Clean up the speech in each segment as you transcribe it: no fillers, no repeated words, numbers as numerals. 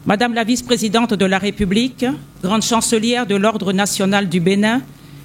Madame la vice-présidente de la République, grande chancelière de l'Ordre national du Bénin,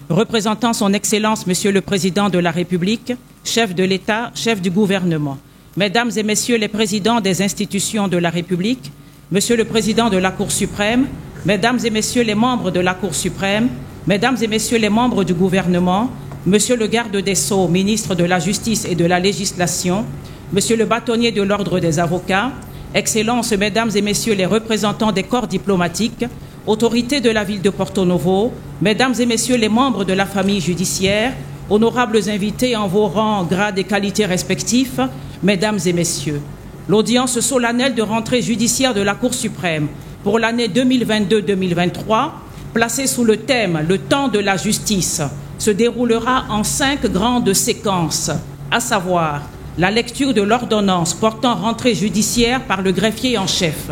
représentant son Excellence Monsieur le Président de la République, chef de l'État, chef du gouvernement, Mesdames et Messieurs les présidents des institutions de la République, Monsieur le Président de la Cour suprême, Mesdames et Messieurs les membres de la Cour suprême, Mesdames et Messieurs les membres du gouvernement, Monsieur le garde des Sceaux, ministre de la Justice et de la Législation, Monsieur le bâtonnier de l'Ordre des avocats, Excellences, Mesdames et Messieurs les représentants des corps diplomatiques, autorités de la ville de Porto Novo, Mesdames et Messieurs les membres de la famille judiciaire, honorables invités en vos rangs, grades et qualités respectifs, Mesdames et Messieurs, l'audience solennelle de rentrée judiciaire de la Cour suprême pour l'année 2022-2023, placée sous le thème « Le temps de la justice », se déroulera en 5 grandes séquences, à savoir la lecture de l'ordonnance portant rentrée judiciaire par le greffier en chef,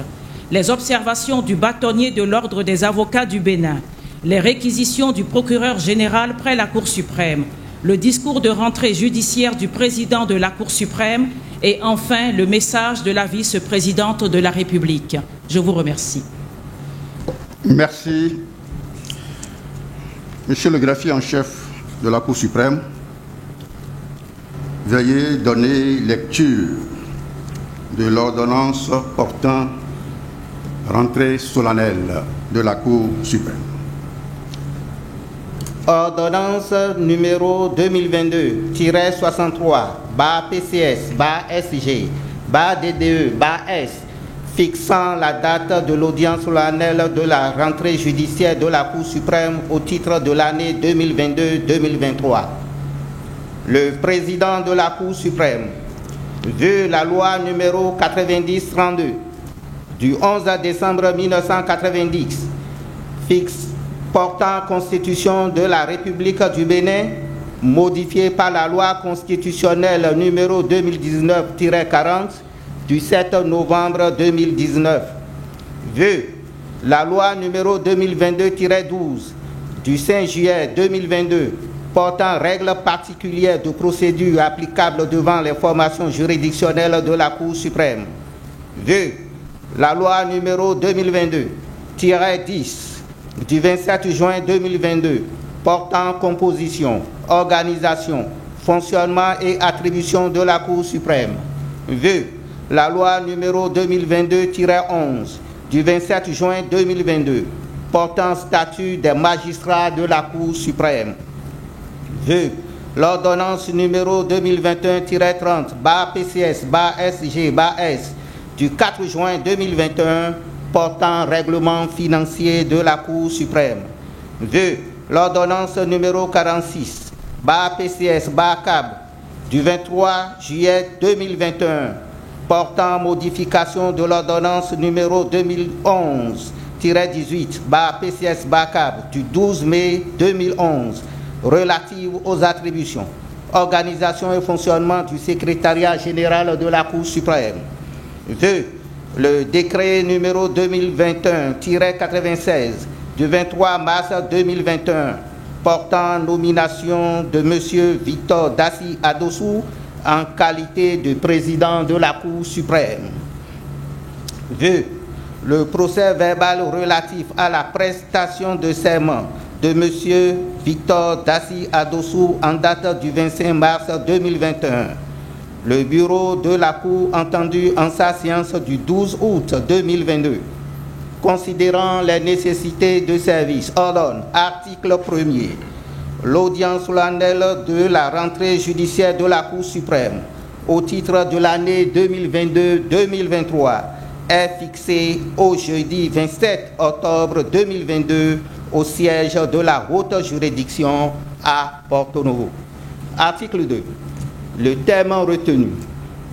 les observations du bâtonnier de l'Ordre des avocats du Bénin, les réquisitions du procureur général près la Cour suprême, le discours de rentrée judiciaire du président de la Cour suprême et enfin le message de la vice-présidente de la République. Je vous remercie. Merci. Monsieur le greffier en chef de la Cour suprême, veuillez donner lecture de l'ordonnance portant rentrée solennelle de la Cour suprême. Ordonnance numéro 2022-63-PCS-SG-DDE-S fixant la date de l'audience solennelle de la rentrée judiciaire de la Cour suprême au titre de l'année 2022-2023. Le président de la Cour suprême veut la loi numéro 90-32 du 11 décembre 1990 fixe portant constitution de la République du Bénin, modifiée par la loi constitutionnelle numéro 2019-40 du 7 novembre 2019. Veut la loi numéro 2022-12 du 5 juillet 2022 portant règles particulières de procédure applicables devant les formations juridictionnelles de la Cour suprême. Veut la loi numéro 2022-10 du 27 juin 2022 portant composition, organisation, fonctionnement et attribution de la Cour suprême. Veut la loi numéro 2022-11 du 27 juin 2022 portant statut des magistrats de la Cour suprême. Veut l'ordonnance numéro 2021-30-PCS-SG-S du 4 juin 2021 portant règlement financier de la Cour suprême. Veut l'ordonnance numéro 46-PCS-CAB du 23 juillet 2021 portant modification de l'ordonnance numéro 2011-18-PCS-CAB du 12 mai 2011 relative aux attributions, organisation et fonctionnement du secrétariat général de la Cour suprême. Veut le décret numéro 2021-96 du 23 mars 2021 portant nomination de M. Victor Dassi Adossou en qualité de président de la Cour suprême. Veut le procès verbal relatif à la prestation de serment de M. Victor Dassi Adossou en date du 25 mars 2021. Le bureau de la Cour entendu en sa séance du 12 août 2022. Considérant les nécessités de service, ordonne, article 1er, l'audience solennelle de la rentrée judiciaire de la Cour suprême au titre de l'année 2022-2023 est fixée au jeudi 27 octobre 2022 au siège de la haute juridiction à Porto Novo. Article 2. Le thème retenu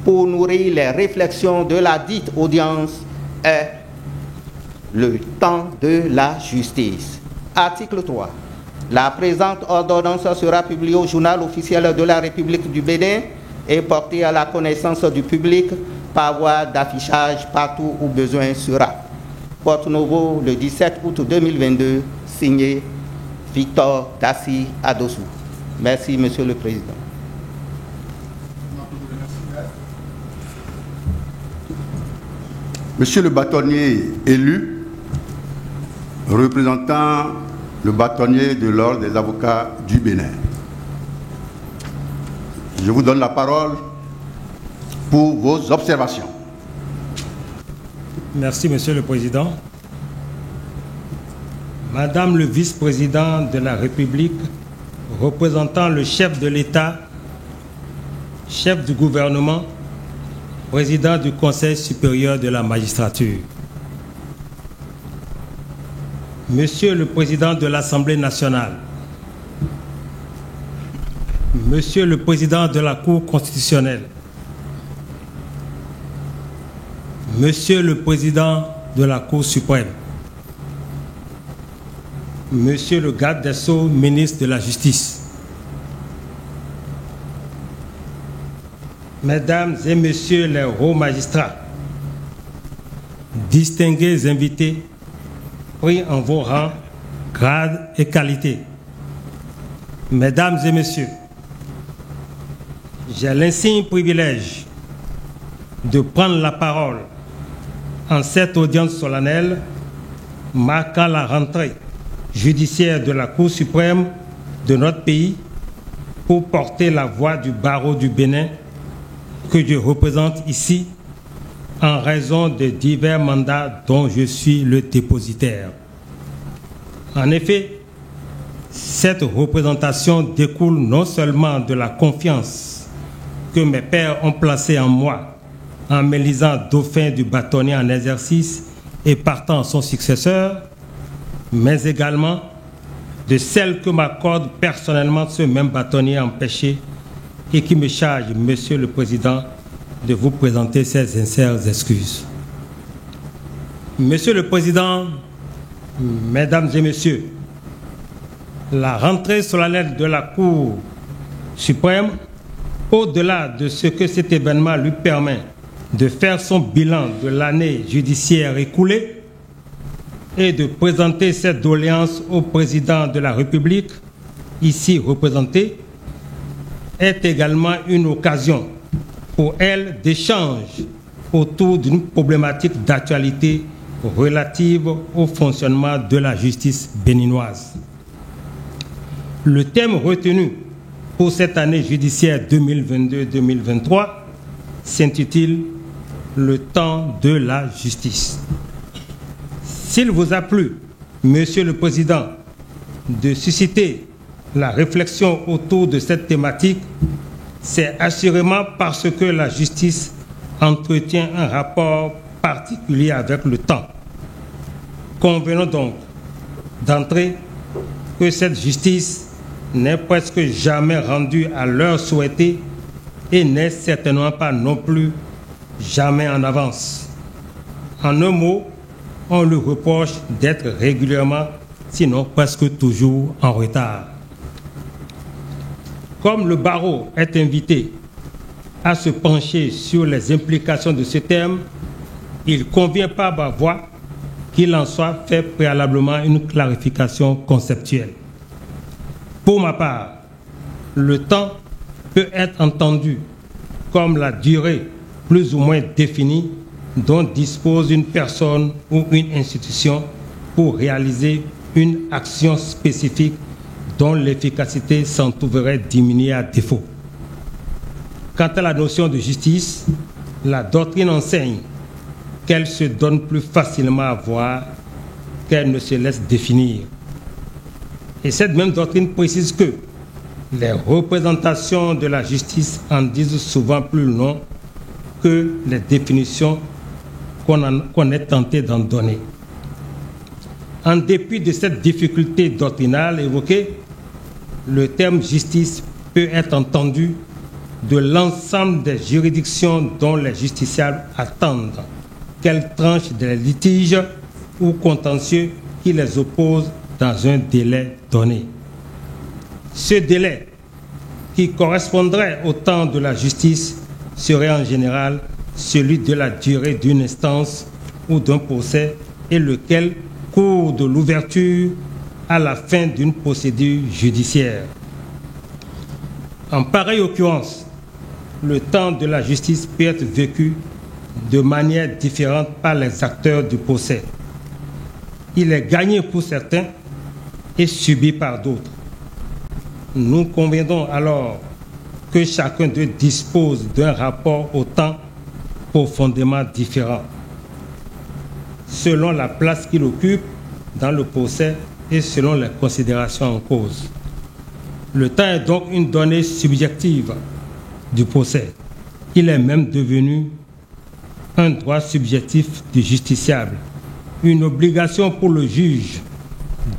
pour nourrir les réflexions de la dite audience est le temps de la justice. Article 3. La présente ordonnance sera publiée au journal officiel de la République du Bénin et portée à la connaissance du public par voie d'affichage partout où besoin sera. Porto Novo, le 17 août 2022, signé Victor Dassi Adossou. Merci, Monsieur le Président. Monsieur le bâtonnier élu, représentant le bâtonnier de l'Ordre des avocats du Bénin, je vous donne la parole pour vos observations. Merci, Monsieur le Président. Madame le vice-président de la République, représentant le chef de l'État, chef du gouvernement, président du Conseil supérieur de la magistrature, Monsieur le Président de l'Assemblée nationale, Monsieur le Président de la Cour constitutionnelle, Monsieur le Président de la Cour suprême, Monsieur le garde des Sceaux, ministre de la Justice, Mesdames et Messieurs les hauts magistrats, distingués invités, pris en vos rangs, grades et qualités, Mesdames et Messieurs, j'ai l'insigne privilège de prendre la parole en cette audience solennelle marquant la rentrée judiciaire de la Cour suprême de notre pays pour porter la voix du barreau du Bénin que je représente ici en raison des divers mandats dont je suis le dépositaire. En effet, cette représentation découle non seulement de la confiance que mes pairs ont placée en moi en m'élisant dauphin du bâtonnier en exercice et partant son successeur, mais également de celle que m'accorde personnellement ce même bâtonnier empêché et qui me charge, Monsieur le Président, de vous présenter ses sincères excuses. Monsieur le Président, Mesdames et Messieurs, la rentrée solennelle de la Cour suprême, au-delà de ce que cet événement lui permet de faire son bilan de l'année judiciaire écoulée et de présenter cette doléance au président de la République, ici représenté, est également une occasion pour elle d'échange autour d'une problématique d'actualité relative au fonctionnement de la justice béninoise. Le thème retenu pour cette année judiciaire 2022-2023 s'intitule « Le temps de la justice ». S'il vous a plu, Monsieur le Président, de susciter la réflexion autour de cette thématique, c'est assurément parce que la justice entretient un rapport particulier avec le temps. Convenons donc d'entrer que cette justice n'est presque jamais rendue à l'heure souhaitée et n'est certainement pas non plus jamais en avance. En un mot, on lui reproche d'être régulièrement, sinon presque toujours, en retard. Comme le barreau est invité à se pencher sur les implications de ce thème, il convient par ma voix qu'il en soit fait préalablement une clarification conceptuelle. Pour ma part, le temps peut être entendu comme la durée plus ou moins définie dont dispose une personne ou une institution pour réaliser une action spécifique dont l'efficacité s'en trouverait diminuée à défaut. Quant à la notion de justice, la doctrine enseigne qu'elle se donne plus facilement à voir qu'elle ne se laisse définir. Et cette même doctrine précise que les représentations de la justice en disent souvent plus long que les définitions qu'on est tenté d'en donner. En dépit de cette difficulté doctrinale évoquée, le terme justice peut être entendu de l'ensemble des juridictions dont les justiciables attendent qu'elles tranchent des litiges ou contentieux qui les opposent dans un délai donné. Ce délai, qui correspondrait au temps de la justice, serait en général celui de la durée d'une instance ou d'un procès et lequel court de l'ouverture à la fin d'une procédure judiciaire. En pareille occurrence, le temps de la justice peut être vécu de manière différente par les acteurs du procès. Il est gagné pour certains et subi par d'autres. Nous conviendrons alors que chacun d'eux dispose d'un rapport au temps profondément différent, selon la place qu'il occupe dans le procès et selon les considérations en cause. Le temps est donc une donnée subjective du procès. Il est même devenu un droit subjectif du justiciable, une obligation pour le juge,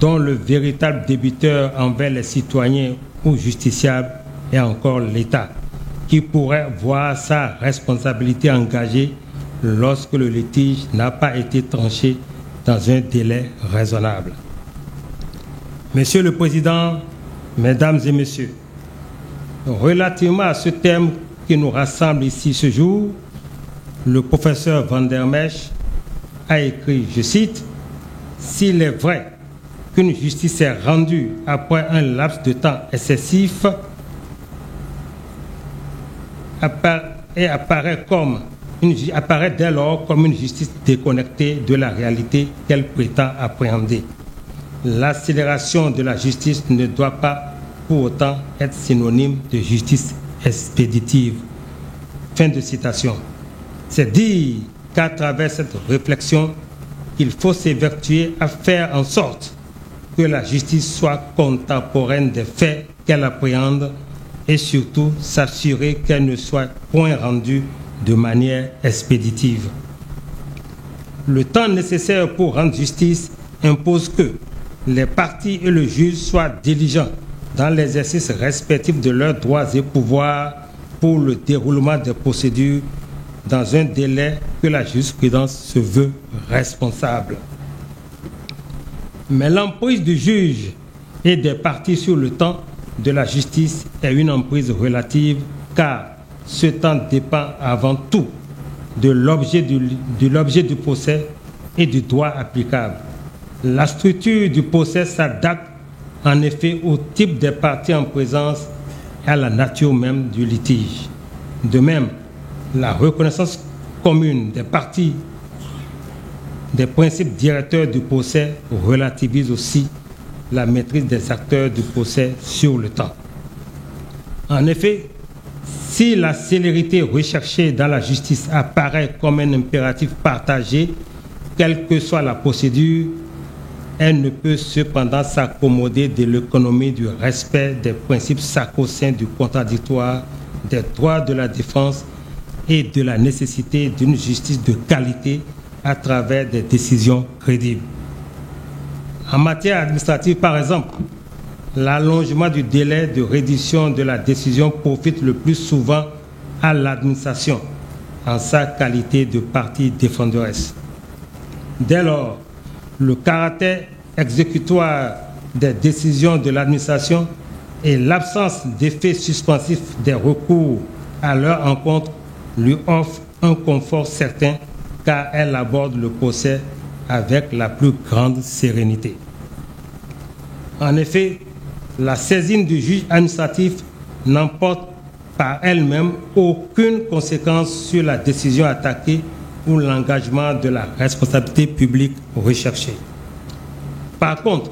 dont le véritable débiteur envers les citoyens ou justiciables est encore l'État, qui pourrait voir sa responsabilité engagée lorsque le litige n'a pas été tranché dans un délai raisonnable. Monsieur le Président, Mesdames et Messieurs, relativement à ce thème qui nous rassemble ici ce jour, le professeur Van der Mesch a écrit, je cite, « S'il est vrai qu'une justice est rendue après un laps de temps excessif et apparaît dès lors comme une justice déconnectée de la réalité qu'elle prétend appréhender. L'accélération de la justice ne doit pas pour autant être synonyme de justice expéditive. » Fin de citation. C'est dire qu'à travers cette réflexion, il faut s'évertuer à faire en sorte que la justice soit contemporaine des faits qu'elle appréhende et surtout s'assurer qu'elle ne soit point rendue de manière expéditive. Le temps nécessaire pour rendre justice impose que les parties et le juge soient diligents dans l'exercice respectif de leurs droits et pouvoirs pour le déroulement des procédures dans un délai que la jurisprudence se veut responsable. Mais l'emprise du juge et des parties sur le temps de la justice est une emprise relative, car ce temps dépend avant tout de l'objet du procès et du droit applicable. La structure du procès s'adapte en effet au type des parties en présence et à la nature même du litige. De même, la reconnaissance commune des parties des principes directeurs du procès relativise aussi la maîtrise des acteurs du procès sur le temps. En effet, si la célérité recherchée dans la justice apparaît comme un impératif partagé, quelle que soit la procédure, elle ne peut cependant s'accommoder de l'économie du respect des principes sacro-saints du contradictoire, des droits de la défense et de la nécessité d'une justice de qualité à travers des décisions crédibles. En matière administrative, par exemple, l'allongement du délai de rédition de la décision profite le plus souvent à l'administration en sa qualité de partie défenderesse. Dès lors, le caractère exécutoire des décisions de l'administration et l'absence d'effet suspensif des recours à leur encontre lui offrent un confort certain, car elle aborde le procès avec la plus grande sérénité. En effet, la saisine du juge administratif n'emporte par elle-même aucune conséquence sur la décision attaquée ou l'engagement de la responsabilité publique recherchée. Par contre,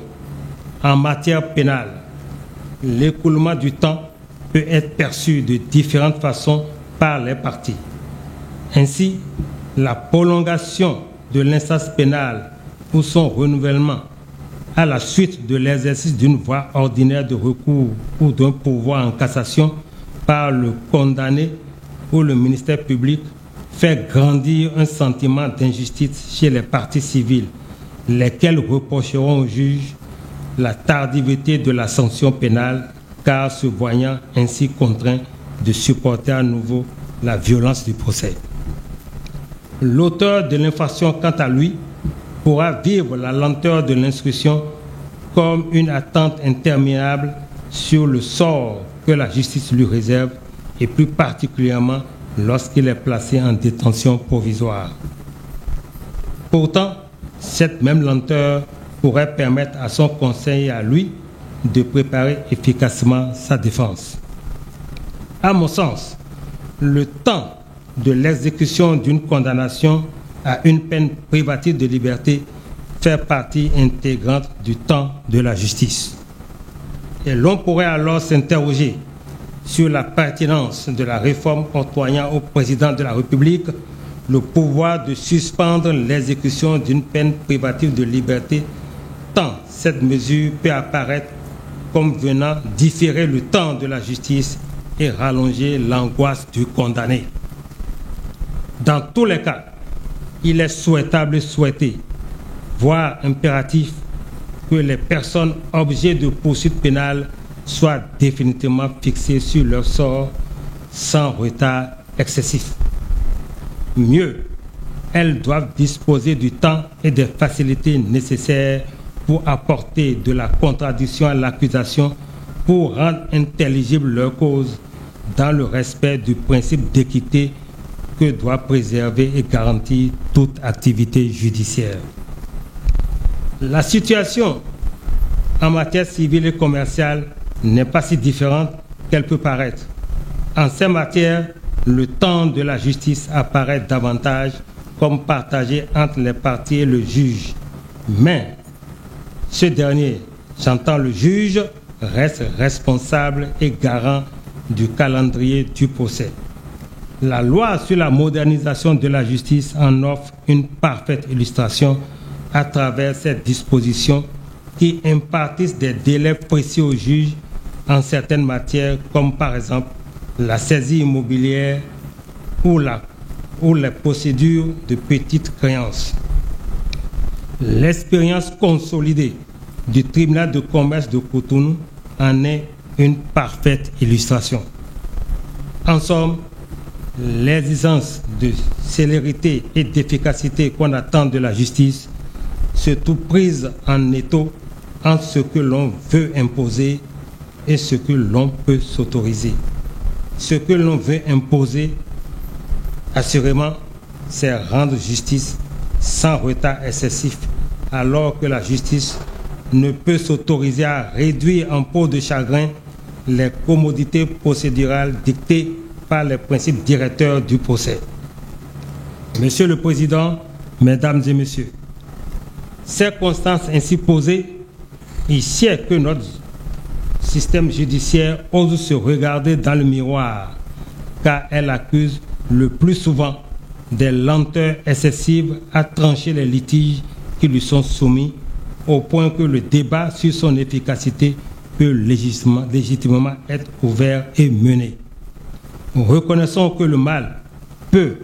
en matière pénale, l'écoulement du temps peut être perçu de différentes façons par les parties. Ainsi, la prolongation de l'instance pénale ou son renouvellement à la suite de l'exercice d'une voie ordinaire de recours ou d'un pourvoi en cassation par le condamné ou le ministère public fait grandir un sentiment d'injustice chez les parties civiles, lesquelles reprocheront au juge la tardiveté de la sanction pénale, car se voyant ainsi contraints de supporter à nouveau la violence du procès. L'auteur de l'infraction, quant à lui, pourra vivre la lenteur de l'instruction comme une attente interminable sur le sort que la justice lui réserve, et plus particulièrement lorsqu'il est placé en détention provisoire. Pourtant, cette même lenteur pourrait permettre à son conseil et à lui de préparer efficacement sa défense. À mon sens, le temps de l'exécution d'une condamnation à une peine privative de liberté fait partie intégrante du temps de la justice. Et l'on pourrait alors s'interroger sur la pertinence de la réforme octroyant au président de la République le pouvoir de suspendre l'exécution d'une peine privative de liberté, tant cette mesure peut apparaître comme venant différer le temps de la justice et rallonger l'angoisse du condamné. Dans tous les cas, il est souhaitable et souhaité, voire impératif, que les personnes objets de poursuites pénales soient définitivement fixées sur leur sort sans retard excessif. Mieux, elles doivent disposer du temps et des facilités nécessaires pour apporter de la contradiction à l'accusation pour rendre intelligible leur cause dans le respect du principe d'équité que doit préserver et garantir toute activité judiciaire. La situation en matière civile et commerciale n'est pas si différente qu'elle peut paraître. En ces matières, le temps de la justice apparaît davantage comme partagé entre les parties et le juge. Mais ce dernier, j'entends le juge, reste responsable et garant du calendrier du procès. La loi sur la modernisation de la justice en offre une parfaite illustration à travers cette disposition qui impartissent des délais précis aux juges en certaines matières, comme par exemple la saisie immobilière ou les procédures de petites créances. L'expérience consolidée du tribunal de commerce de Cotonou en est une parfaite illustration. En somme, l'exigence de célérité et d'efficacité qu'on attend de la justice se trouve prise en étau entre ce que l'on veut imposer et ce que l'on peut s'autoriser. Ce que l'on veut imposer, assurément, c'est rendre justice sans retard excessif, alors que la justice ne peut s'autoriser à réduire en peau de chagrin les commodités procédurales dictées par les principes directeurs du procès. Monsieur le Président, Mesdames et Messieurs, circonstances ainsi posées, il sied que notre système judiciaire ose se regarder dans le miroir, car elle accuse le plus souvent des lenteurs excessives à trancher les litiges qui lui sont soumis, au point que le débat sur son efficacité peut légitimement être ouvert et mené. Reconnaissons que le mal peut,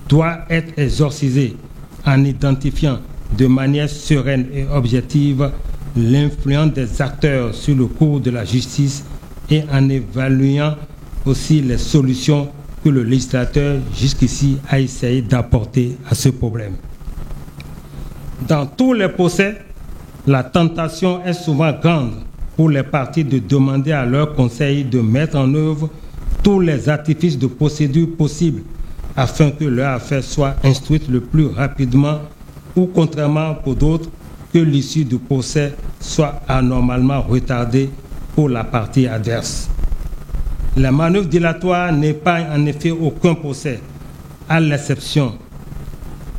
doit être exorcisé en identifiant de manière sereine et objective l'influence des acteurs sur le cours de la justice et en évaluant aussi les solutions que le législateur jusqu'ici a essayé d'apporter à ce problème. Dans tous les procès, la tentation est souvent grande pour les parties de demander à leur conseil de mettre en œuvre tous les artifices de procédure possibles afin que leur affaire soit instruite le plus rapidement ou, contrairement pour d'autres, que l'issue du procès soit anormalement retardée pour la partie adverse. La manœuvre dilatoire n'épargne en effet aucun procès, à l'exception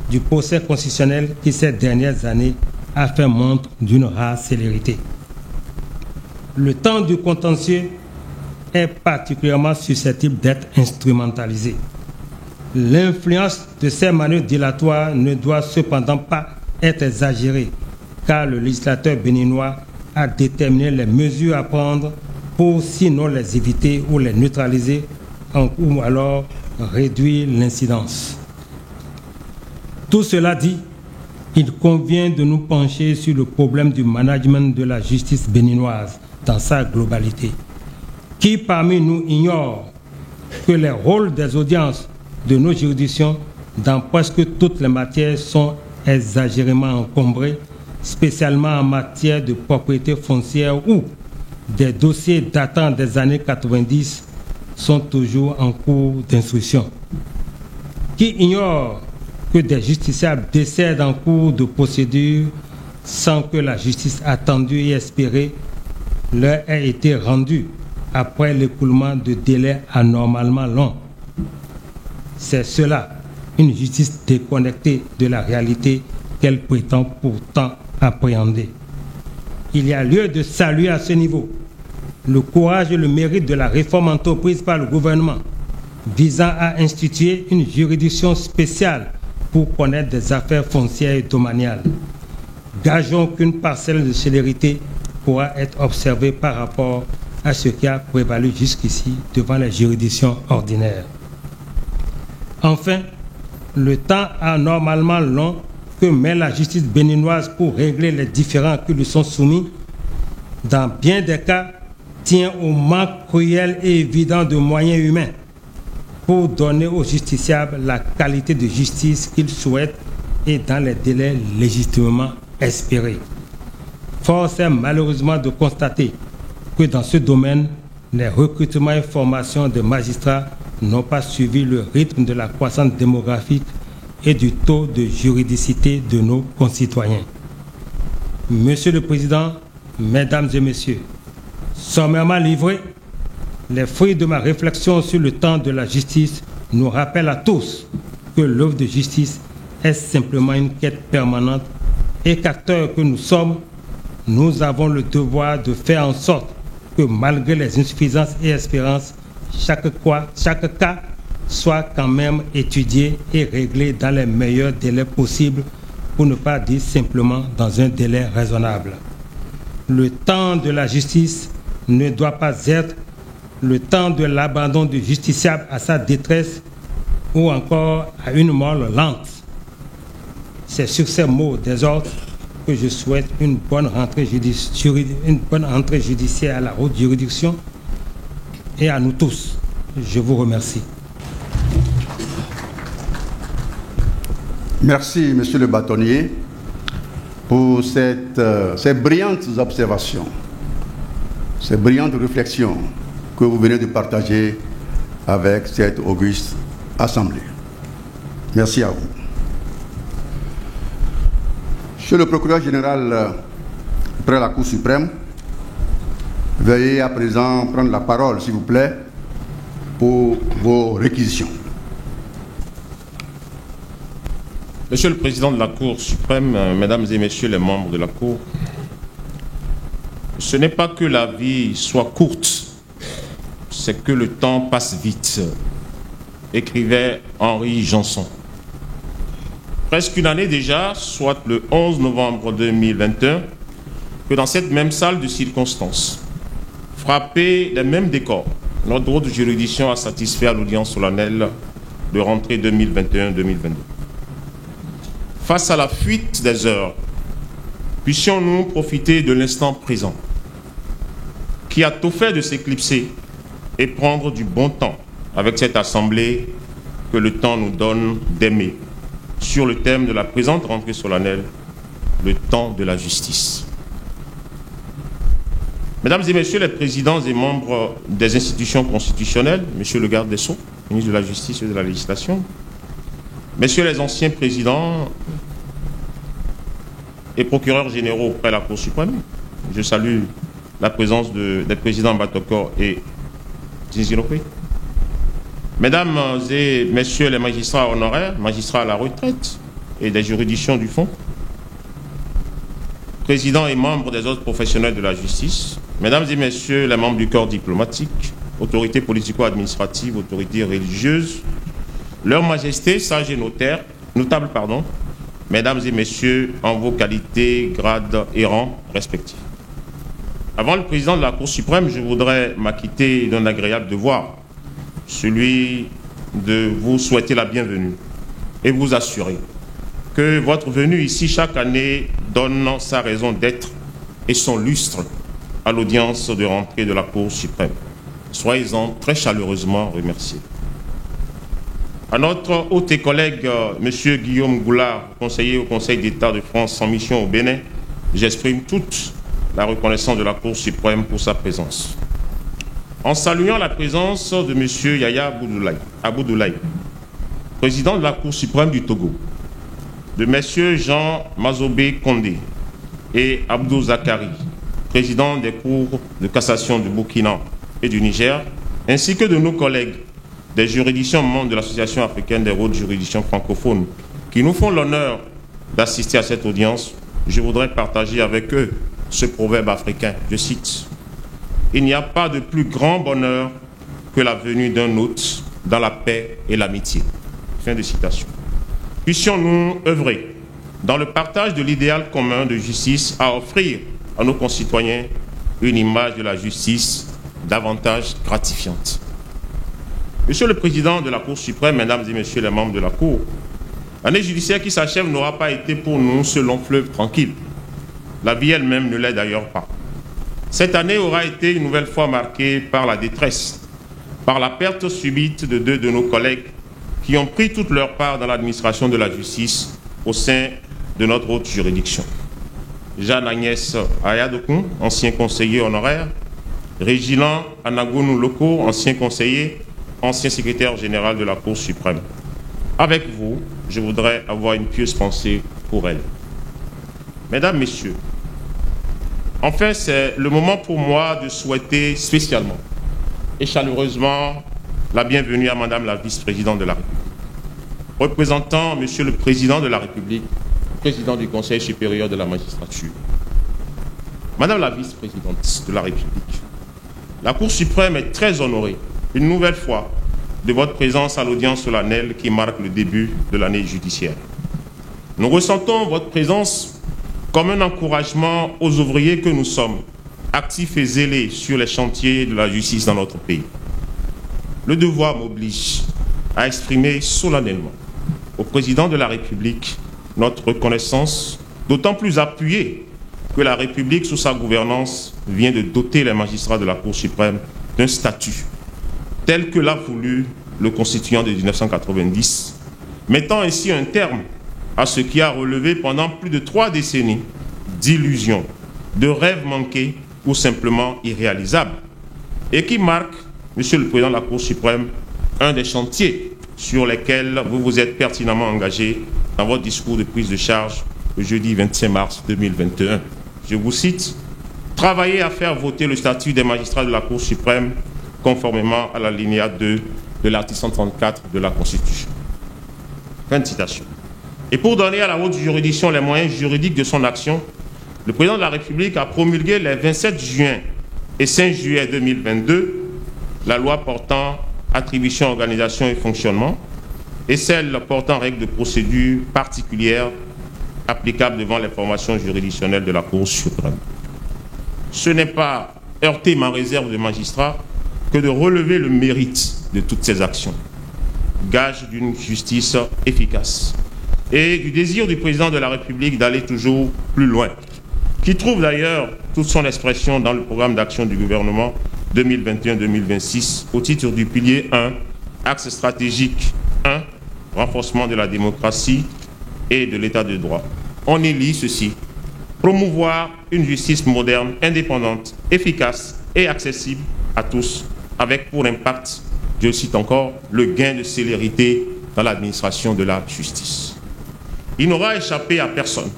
du procès constitutionnel qui, ces dernières années, a fait montre d'une rare célérité. Le temps du contentieux est particulièrement susceptible d'être instrumentalisé. L'influence de ces manœuvres dilatoires ne doit cependant pas être exagérée, car le législateur béninois a déterminé les mesures à prendre pour sinon les éviter ou les neutraliser ou alors réduire l'incidence. Tout cela dit, il convient de nous pencher sur le problème du management de la justice béninoise dans sa globalité. Qui parmi nous ignore que les rôles des audiences de nos juridictions dans presque toutes les matières sont exagérément encombrés, spécialement en matière de propriété foncière où des dossiers datant des années 90 sont toujours en cours d'instruction. Qui ignore que des justiciables décèdent en cours de procédure sans que la justice attendue et espérée leur ait été rendue après l'écoulement de délais anormalement longs. C'est cela, une justice déconnectée de la réalité qu'elle prétend pourtant appréhender. Il y a lieu de saluer à ce niveau le courage et le mérite de la réforme entreprise par le gouvernement visant à instituer une juridiction spéciale pour connaître des affaires foncières et domaniales. Gageons qu'une parcelle de célérité pourra être observée par rapport à ce qui a prévalu jusqu'ici devant les juridictions ordinaires. Enfin, le temps anormalement long que met la justice béninoise pour régler les différends qui lui sont soumis, dans bien des cas, tient au manque cruel et évident de moyens humains pour donner aux justiciables la qualité de justice qu'ils souhaitent et dans les délais légitimement espérés. Force est malheureusement de constater que dans ce domaine, les recrutements et formations de magistrats n'ont pas suivi le rythme de la croissance démographique et du taux de juridicité de nos concitoyens. Monsieur le Président, Mesdames et Messieurs, sommairement livré, les fruits de ma réflexion sur le temps de la justice nous rappellent à tous que l'œuvre de justice est simplement une quête permanente et qu'acteurs que nous sommes, nous avons le devoir de faire en sorte que malgré les insuffisances et espérances, chaque cas soit quand même étudié et réglé dans les meilleurs délais possibles, pour ne pas dire simplement dans un délai raisonnable. Le temps de la justice ne doit pas être le temps de l'abandon du justiciable à sa détresse ou encore à une mort lente. C'est sur ces mots des ordres que je souhaite une bonne rentrée judiciaire à la haute juridiction et à nous tous. Je vous remercie. Merci, Monsieur le bâtonnier, pour ces brillantes observations, ces brillantes réflexions que vous venez de partager avec cette auguste assemblée. Merci à vous. Monsieur le procureur général près la Cour suprême, veuillez à présent prendre la parole, s'il vous plaît, pour vos réquisitions. Monsieur le Président de la Cour suprême, Mesdames et Messieurs les membres de la Cour, ce n'est pas que la vie soit courte, c'est que le temps passe vite, écrivait Henri Janson. Presque une année déjà, soit le 11 novembre 2021, que dans cette même salle de circonstances, frappé des mêmes décors, notre haute juridiction a satisfait à l'audience solennelle de rentrée 2021-2022. Face à la fuite des heures, puissions-nous profiter de l'instant présent, qui a tout fait de s'éclipser et prendre du bon temps avec cette assemblée que le temps nous donne d'aimer, sur le thème de la présente rentrée solennelle, le temps de la justice. Mesdames et Messieurs les présidents et membres des institutions constitutionnelles, Monsieur le garde des Sceaux, ministre de la Justice et de la Législation, Messieurs les anciens présidents et procureurs généraux auprès de la Cour suprême, je salue la présence des présidents Batokor et Tinzinokwe. Mesdames et Messieurs les magistrats honoraires, magistrats à la retraite et des juridictions du fond, présidents et membres des autres professionnels de la justice, Mesdames et Messieurs les membres du corps diplomatique, autorités politico-administratives, autorités religieuses, Leurs Majestés, sages et notables, Mesdames et Messieurs, en vos qualités, grades et rangs respectifs. Avant le Président de la Cour suprême, je voudrais m'acquitter d'un agréable devoir, celui de vous souhaiter la bienvenue et vous assurer que votre venue ici chaque année donne sa raison d'être et son lustre à l'audience de rentrée de la Cour suprême. Soyez-en très chaleureusement remerciés. À notre hôte et collègue, M. Guillaume Goulard, conseiller au Conseil d'État de France en mission au Bénin, j'exprime toute la reconnaissance de la Cour suprême pour sa présence. En saluant la présence de M. Yaya Aboudoulaye, président de la Cour suprême du Togo, de M. Jean Mazobé Kondé et Abdou Zakari, président des cours de cassation du Burkina et du Niger, ainsi que de nos collègues des juridictions membres de l'Association africaine des hautes juridictions francophones qui nous font l'honneur d'assister à cette audience, je voudrais partager avec eux ce proverbe africain. Je cite: « Il n'y a pas de plus grand bonheur que la venue d'un hôte dans la paix et l'amitié. » Fin de citation. Puissions-nous œuvrer dans le partage de l'idéal commun de justice à offrir à nos concitoyens une image de la justice davantage gratifiante. Monsieur le Président de la Cour suprême, Mesdames et Messieurs les membres de la Cour, l'année judiciaire qui s'achève n'aura pas été pour nous ce long fleuve tranquille. La vie elle-même ne l'est d'ailleurs pas. Cette année aura été une nouvelle fois marquée par la détresse, par la perte subite de deux de nos collègues qui ont pris toute leur part dans l'administration de la justice au sein de notre haute juridiction. Jeanne-Agnès Ayadokun, ancien conseiller honoraire, Régilan Anagounou Loko, ancien conseiller, ancien secrétaire général de la Cour suprême. Avec vous, je voudrais avoir une pieuse pensée pour elle. Mesdames, Messieurs, enfin, c'est le moment pour moi de souhaiter spécialement et chaleureusement la bienvenue à Madame la vice-présidente de la République, représentant Monsieur le Président de la République, président du Conseil supérieur de la magistrature. Madame la vice-présidente de la République, la Cour suprême est très honorée, une nouvelle fois, de votre présence à l'audience solennelle qui marque le début de l'année judiciaire. Nous ressentons votre présence comme un encouragement aux ouvriers que nous sommes, actifs et zélés sur les chantiers de la justice dans notre pays. Le devoir m'oblige à exprimer solennellement au Président de la République notre reconnaissance, d'autant plus appuyée que la République, sous sa gouvernance, vient de doter les magistrats de la Cour suprême d'un statut tel que l'a voulu le constituant de 1990, mettant ainsi un terme à ce qui a relevé pendant plus de 3 décennies d'illusions, de rêves manqués ou simplement irréalisables, et qui marque, Monsieur le Président de la Cour suprême, un des chantiers sur lesquels vous vous êtes pertinemment engagé dans votre discours de prise de charge le jeudi 25 mars 2021. Je vous cite: « Travailler à faire voter le statut des magistrats de la Cour suprême conformément à l'alinéa 2 de l'article 134 de la Constitution. » Fin de citation. Et pour donner à la haute juridiction les moyens juridiques de son action, le Président de la République a promulgué les 27 juin et 5 juillet 2022 la loi portant attribution, organisation et fonctionnement et celle portant règles de procédure particulières applicables devant les formations juridictionnelles de la Cour suprême. Ce n'est pas heurter ma réserve de magistrat que de relever le mérite de toutes ces actions, gage d'une justice efficace et du désir du Président de la République d'aller toujours plus loin, qui trouve d'ailleurs toute son expression dans le programme d'action du gouvernement 2021-2026 au titre du pilier 1, axe stratégique 1, renforcement de la démocratie et de l'état de droit. On y lit ceci: promouvoir une justice moderne, indépendante, efficace et accessible à tous, avec pour impact, je cite encore, le gain de célérité dans l'administration de la justice. Il n'aura échappé à personne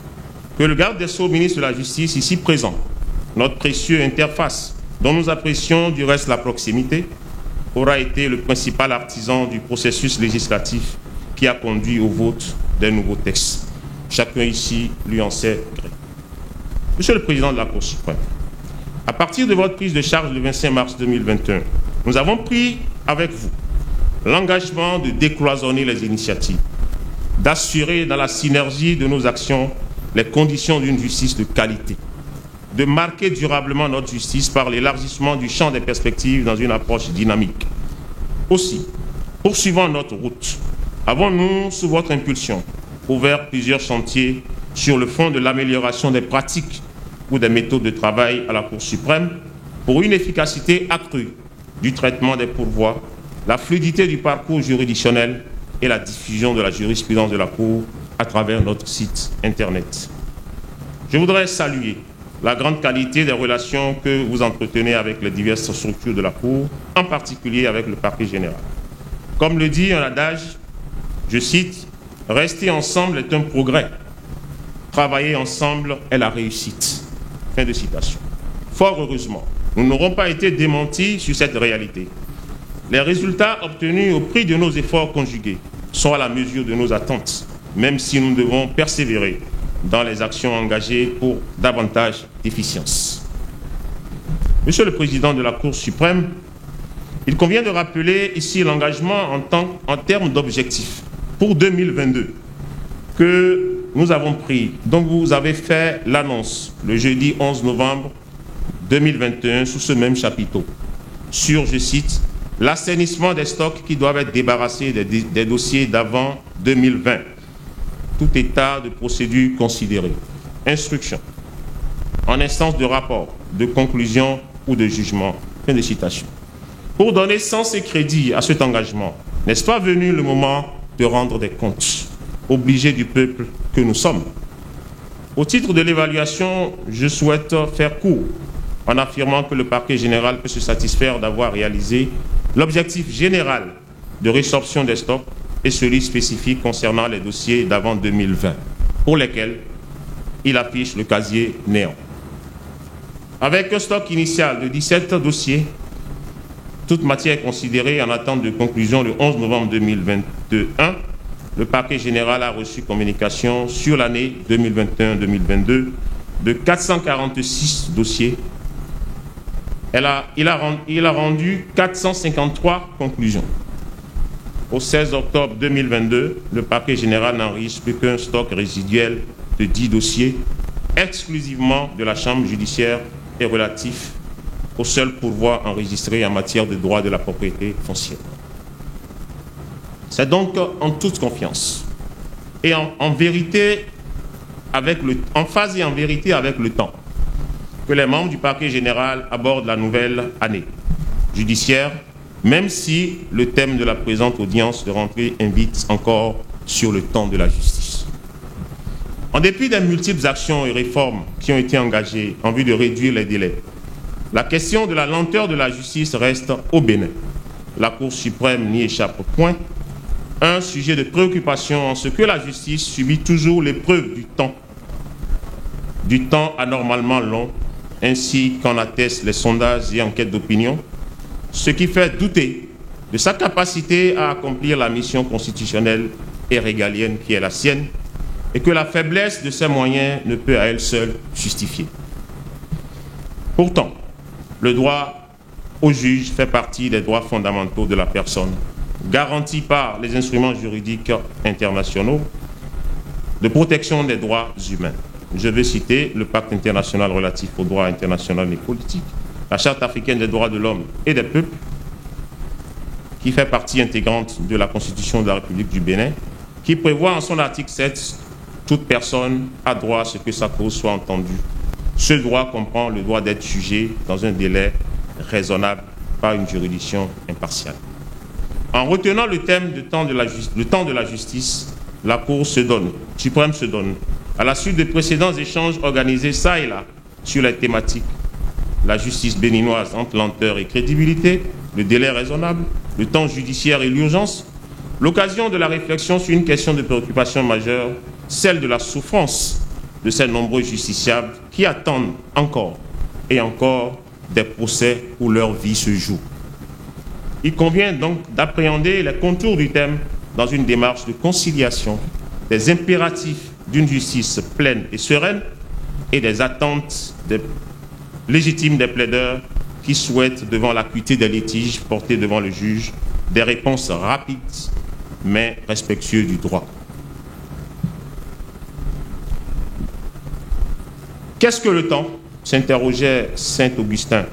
que le garde des Sceaux, ministre de la Justice, ici présent, notre précieux interface, dont nous apprécions du reste la proximité, aura été le principal artisan du processus législatif qui a conduit au vote des nouveaux textes. Chacun ici lui en sait gré. Monsieur le Président de la Cour suprême, à partir de votre prise de charge le 25 mars 2021, nous avons pris avec vous l'engagement de décloisonner les initiatives, d'assurer dans la synergie de nos actions les conditions d'une justice de qualité, de marquer durablement notre justice par l'élargissement du champ des perspectives dans une approche dynamique. Aussi, poursuivant notre route, avons-nous, sous votre impulsion, ouvert plusieurs chantiers sur le fond de l'amélioration des pratiques ou des méthodes de travail à la Cour suprême pour une efficacité accrue du traitement des pourvois, la fluidité du parcours juridictionnel et la diffusion de la jurisprudence de la Cour à travers notre site Internet. Je voudrais saluer la grande qualité des relations que vous entretenez avec les diverses structures de la Cour, en particulier avec le parquet général. Comme le dit un adage, je cite, « Rester ensemble est un progrès. Travailler ensemble est la réussite. » Fin de citation. Fort heureusement, nous n'aurons pas été démentis sur cette réalité. les résultats obtenus au prix de nos efforts conjugués sont à la mesure de nos attentes, même si nous devons persévérer dans les actions engagées pour davantage d'efficience. Monsieur le Président de la Cour suprême, il convient de rappeler ici l'engagement en termes d'objectifs pour 2022 que nous avons pris, dont vous avez fait l'annonce le jeudi 11 novembre 2021 sous ce même chapiteau, sur, je cite, l'assainissement des stocks qui doivent être débarrassés des dossiers d'avant 2020. Tout état de procédure considéré. Instruction. En instance de rapport, de conclusion ou de jugement. Fin de citation. Pour donner sens et crédit à cet engagement, n'est-ce pas venu le moment de rendre des comptes, obligés du peuple que nous sommes? Au titre de l'évaluation, je souhaite faire court en affirmant que le parquet général peut se satisfaire d'avoir réalisé l'objectif général de résorption des stocks et celui spécifique concernant les dossiers d'avant 2020, pour lesquels il affiche le casier néant. Avec un stock initial de 17 dossiers, toute matière considérée en attente de conclusion le 11 novembre 2021, le parquet général a reçu communication sur l'année 2021-2022 de 446 dossiers. Il a rendu 453 conclusions. Au 16 octobre 2022, le parquet général n'enregistre plus qu'un stock résiduel de 10 dossiers, exclusivement de la Chambre judiciaire et relatif au seul pourvoi enregistré en matière de droit de la propriété foncière. C'est donc en toute confiance et en phase et en vérité avec le temps que les membres du parquet général abordent la nouvelle année judiciaire, même si le thème de la présente audience de rentrée invite encore sur le temps de la justice. En dépit des multiples actions et réformes qui ont été engagées en vue de réduire les délais, la question de la lenteur de la justice reste au Bénin. La Cour suprême n'y échappe point. Un sujet de préoccupation en ce que la justice subit toujours l'épreuve du temps anormalement long, ainsi qu'en attestent les sondages et enquêtes d'opinion, ce qui fait douter de sa capacité à accomplir la mission constitutionnelle et régalienne qui est la sienne, et que la faiblesse de ses moyens ne peut à elle seule justifier. Pourtant, le droit au juge fait partie des droits fondamentaux de la personne, garantis par les instruments juridiques internationaux de protection des droits humains. Je vais citer le Pacte international relatif aux droits internationaux et politiques, la Charte africaine des droits de l'homme et des peuples, qui fait partie intégrante de la Constitution de la République du Bénin, qui prévoit en son article 7 « Toute personne a droit à ce que sa cause soit entendue ». Ce droit comprend le droit d'être jugé dans un délai raisonnable par une juridiction impartiale. En retenant le thème du temps de la justice, la Cour suprême se donne, à la suite de précédents échanges organisés ça et là sur les thématiques, la justice béninoise entre lenteur et crédibilité, le délai raisonnable, le temps judiciaire et l'urgence, l'occasion de la réflexion sur une question de préoccupation majeure, celle de la souffrance de ces nombreux justiciables qui attendent encore et encore des procès où leur vie se joue. Il convient donc d'appréhender les contours du thème dans une démarche de conciliation des impératifs d'une justice pleine et sereine et des attentes légitimes des plaideurs qui souhaitent, devant l'acuité des litiges portés devant le juge, des réponses rapides mais respectueuses du droit. Qu'est-ce que le temps? S'interrogeait saint Augustin,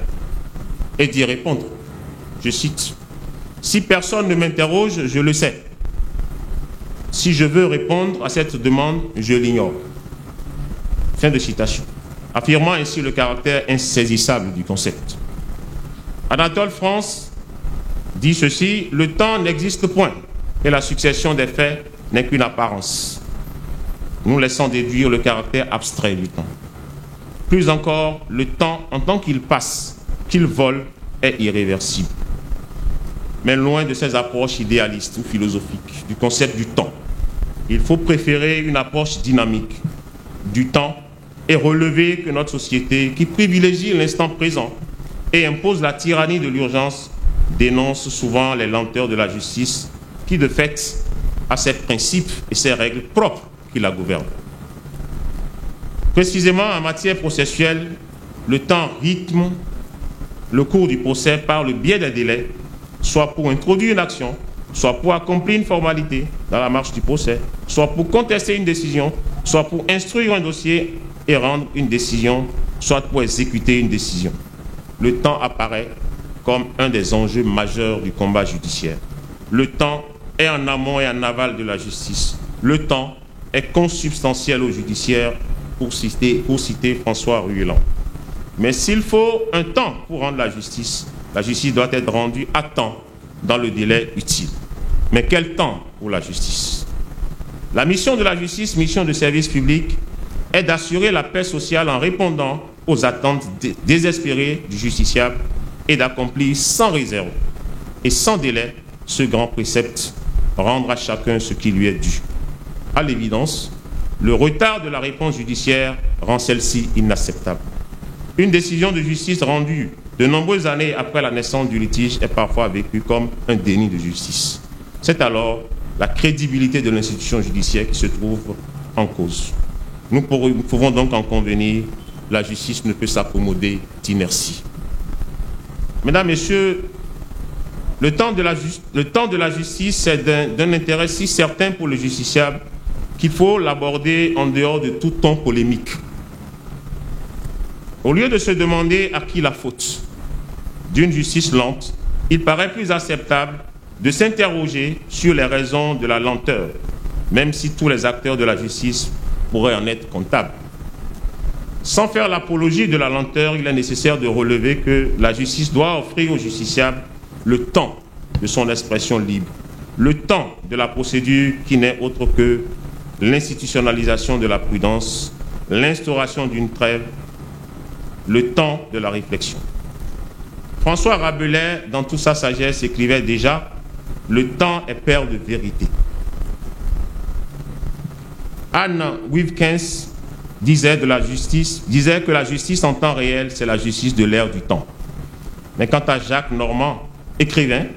et d'y répondre. Je cite, « Si personne ne m'interroge, je le sais. Si je veux répondre à cette demande, je l'ignore. » Fin de citation. Affirmant ainsi le caractère insaisissable du concept. Anatole France dit ceci, « Le temps n'existe point et la succession des faits n'est qu'une apparence. » Nous laissons déduire le caractère abstrait du temps. Plus encore, le temps, en tant qu'il passe, qu'il vole, est irréversible. Mais loin de ces approches idéalistes ou philosophiques du concept du temps, il faut préférer une approche dynamique du temps et relever que notre société, qui privilégie l'instant présent et impose la tyrannie de l'urgence, dénonce souvent les lenteurs de la justice qui, de fait, a ses principes et ses règles propres qui la gouvernent. Précisément, en matière processuelle, le temps rythme le cours du procès par le biais des délais, soit pour introduire une action, soit pour accomplir une formalité dans la marche du procès, soit pour contester une décision, soit pour instruire un dossier et rendre une décision, soit pour exécuter une décision. Le temps apparaît comme un des enjeux majeurs du combat judiciaire. Le temps est en amont et en aval de la justice. Le temps est consubstantiel au judiciaire, pour citer François Rueland. Mais s'il faut un temps pour rendre la justice doit être rendue à temps dans le délai utile. Mais quel temps pour la justice? La mission de la justice, mission de service public, est d'assurer la paix sociale en répondant aux attentes désespérées du justiciable et d'accomplir sans réserve et sans délai ce grand précepte, rendre à chacun ce qui lui est dû. À l'évidence, le retard de la réponse judiciaire rend celle-ci inacceptable. Une décision de justice rendue de nombreuses années après la naissance du litige est parfois vécue comme un déni de justice. C'est alors la crédibilité de l'institution judiciaire qui se trouve en cause. Nous pouvons donc en convenir, la justice ne peut s'accommoder d'inertie. Mesdames, Messieurs, le temps de la justice est d'un intérêt si certain pour le justiciable qu'il faut l'aborder en dehors de tout ton polémique. Au lieu de se demander à qui la faute d'une justice lente, il paraît plus acceptable de s'interroger sur les raisons de la lenteur, même si tous les acteurs de la justice pourraient en être comptables. Sans faire l'apologie de la lenteur, il est nécessaire de relever que la justice doit offrir au justiciable le temps de son expression libre, le temps de la procédure qui n'est autre que l'institutionnalisation de la prudence, l'instauration d'une trêve, le temps de la réflexion. François Rabelais, dans toute sa sagesse, écrivait déjà « Le temps est père de vérité ». Anne Wilkins disait que la justice en temps réel, c'est la justice de l'ère du temps. Mais quant à Jacques Normand, écrivain,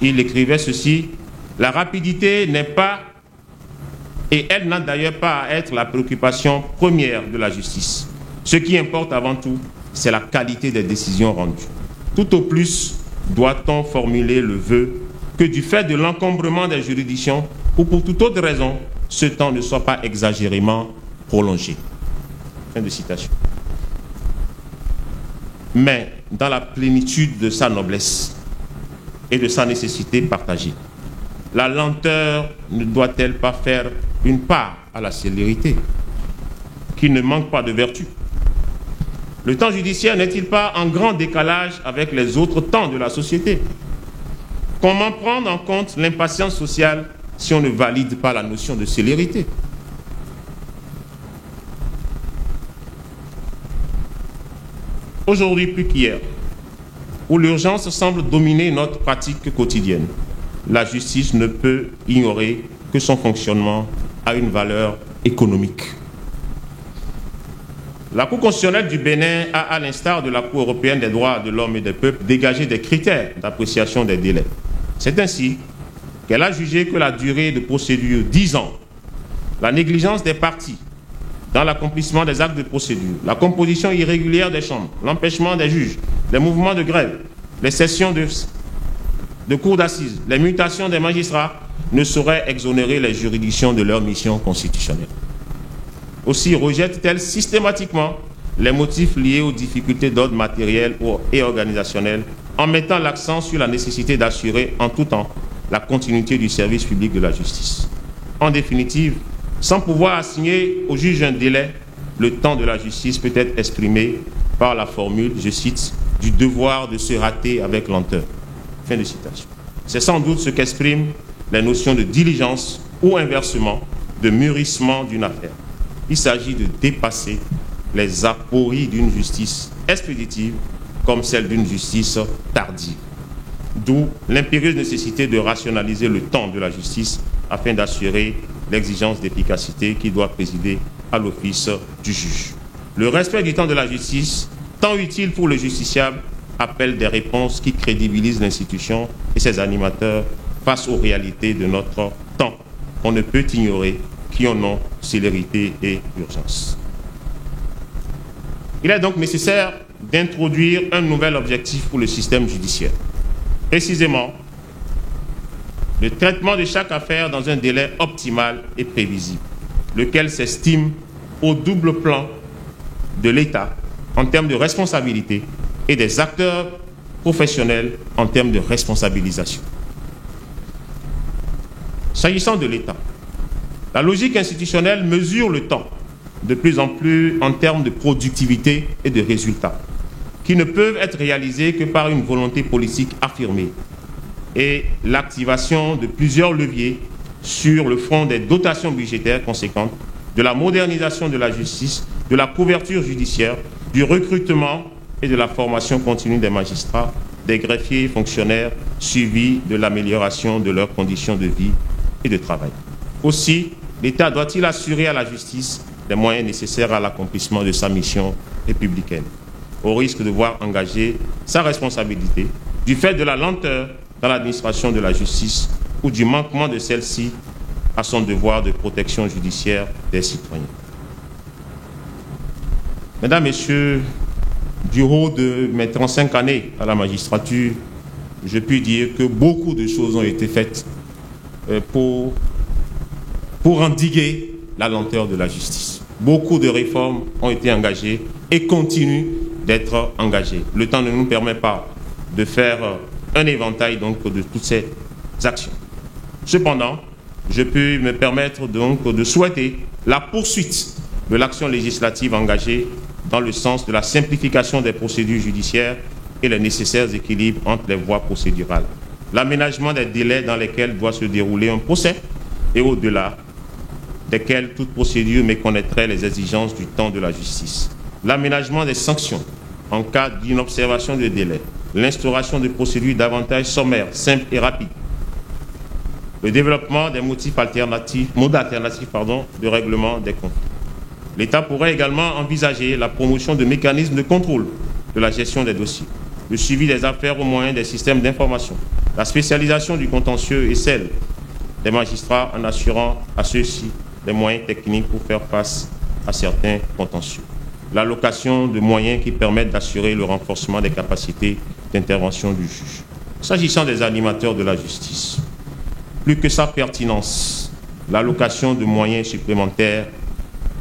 il écrivait ceci: la rapidité n'est pas, et elle n'a d'ailleurs pas à être la préoccupation première de la justice. Ce qui importe avant tout, c'est la qualité des décisions rendues. Tout au plus, doit-on formuler le vœu que du fait de l'encombrement des juridictions ou pour toute autre raison, ce temps ne soit pas exagérément prolongé. Fin de citation. Mais dans la plénitude de sa noblesse et de sa nécessité partagée, la lenteur ne doit-elle pas faire une part à la célérité, qui ne manque pas de vertu? Le temps judiciaire n'est-il pas en grand décalage avec les autres temps de la société? Comment prendre en compte l'impatience sociale si on ne valide pas la notion de célérité? Aujourd'hui plus qu'hier, où l'urgence semble dominer notre pratique quotidienne, la justice ne peut ignorer que son fonctionnement a une valeur économique. La Cour constitutionnelle du Bénin a, à l'instar de la Cour européenne des droits de l'homme et des peuples, dégagé des critères d'appréciation des délais. C'est ainsi qu'elle a jugé que la durée de procédure, 10 ans, la négligence des parties dans l'accomplissement des actes de procédure, la composition irrégulière des chambres, l'empêchement des juges, les mouvements de grève, les sessions de cours d'assises, les mutations des magistrats ne sauraient exonérer les juridictions de leur mission constitutionnelle. Aussi rejette-t-elle systématiquement les motifs liés aux difficultés d'ordre matériel et organisationnel, en mettant l'accent sur la nécessité d'assurer en tout temps la continuité du service public de la justice. En définitive, sans pouvoir assigner au juge un délai, le temps de la justice peut être exprimé par la formule, je cite, du devoir de se rater avec lenteur. Fin de citation. C'est sans doute ce qu'expriment les notions de diligence ou inversement de mûrissement d'une affaire. Il s'agit de dépasser les apories d'une justice expéditive comme celle d'une justice tardive. D'où l'impérieuse nécessité de rationaliser le temps de la justice afin d'assurer l'exigence d'efficacité qui doit présider à l'office du juge. Le respect du temps de la justice, tant utile pour le justiciable appelle des réponses qui crédibilisent l'institution et ses animateurs face aux réalités de notre temps, qu'on ne peut ignorer, qui en ont célérité et urgence. Il est donc nécessaire d'introduire un nouvel objectif pour le système judiciaire. Précisément, le traitement de chaque affaire dans un délai optimal et prévisible, lequel s'estime au double plan de l'État en termes de responsabilité et des acteurs professionnels en termes de responsabilisation. S'agissant de l'État, la logique institutionnelle mesure le temps de plus en plus en termes de productivité et de résultats, qui ne peuvent être réalisés que par une volonté politique affirmée et l'activation de plusieurs leviers sur le front des dotations budgétaires conséquentes, de la modernisation de la justice, de la couverture judiciaire, du recrutement et de la formation continue des magistrats, des greffiers et fonctionnaires, suivis de l'amélioration de leurs conditions de vie et de travail. Aussi, l'État doit-il assurer à la justice les moyens nécessaires à l'accomplissement de sa mission républicaine, au risque de voir engager sa responsabilité du fait de la lenteur dans l'administration de la justice ou du manquement de celle-ci à son devoir de protection judiciaire des citoyens. Mesdames, Messieurs, du haut de mes 35 années à la magistrature, je puis dire que beaucoup de choses ont été faites pour endiguer la lenteur de la justice. Beaucoup de réformes ont été engagées et continuent d'être engagées. Le temps ne nous permet pas de faire un éventail donc de toutes ces actions. Cependant, je peux me permettre donc de souhaiter la poursuite de l'action législative engagée dans le sens de la simplification des procédures judiciaires et les nécessaires équilibres entre les voies procédurales, l'aménagement des délais dans lesquels doit se dérouler un procès et au-delà desquels toute procédure méconnaîtrait les exigences du temps de la justice, l'aménagement des sanctions en cas d'inobservation de délai, l'instauration de procédures davantage sommaires, simples et rapides, le développement des modes alternatifs de règlement des conflits. L'État pourrait également envisager la promotion de mécanismes de contrôle de la gestion des dossiers, le suivi des affaires au moyen des systèmes d'information, la spécialisation du contentieux et celle des magistrats en assurant à ceux-ci les moyens techniques pour faire face à certains contentieux, l'allocation de moyens qui permettent d'assurer le renforcement des capacités d'intervention du juge. S'agissant des animateurs de la justice, plus que sa pertinence, l'allocation de moyens supplémentaires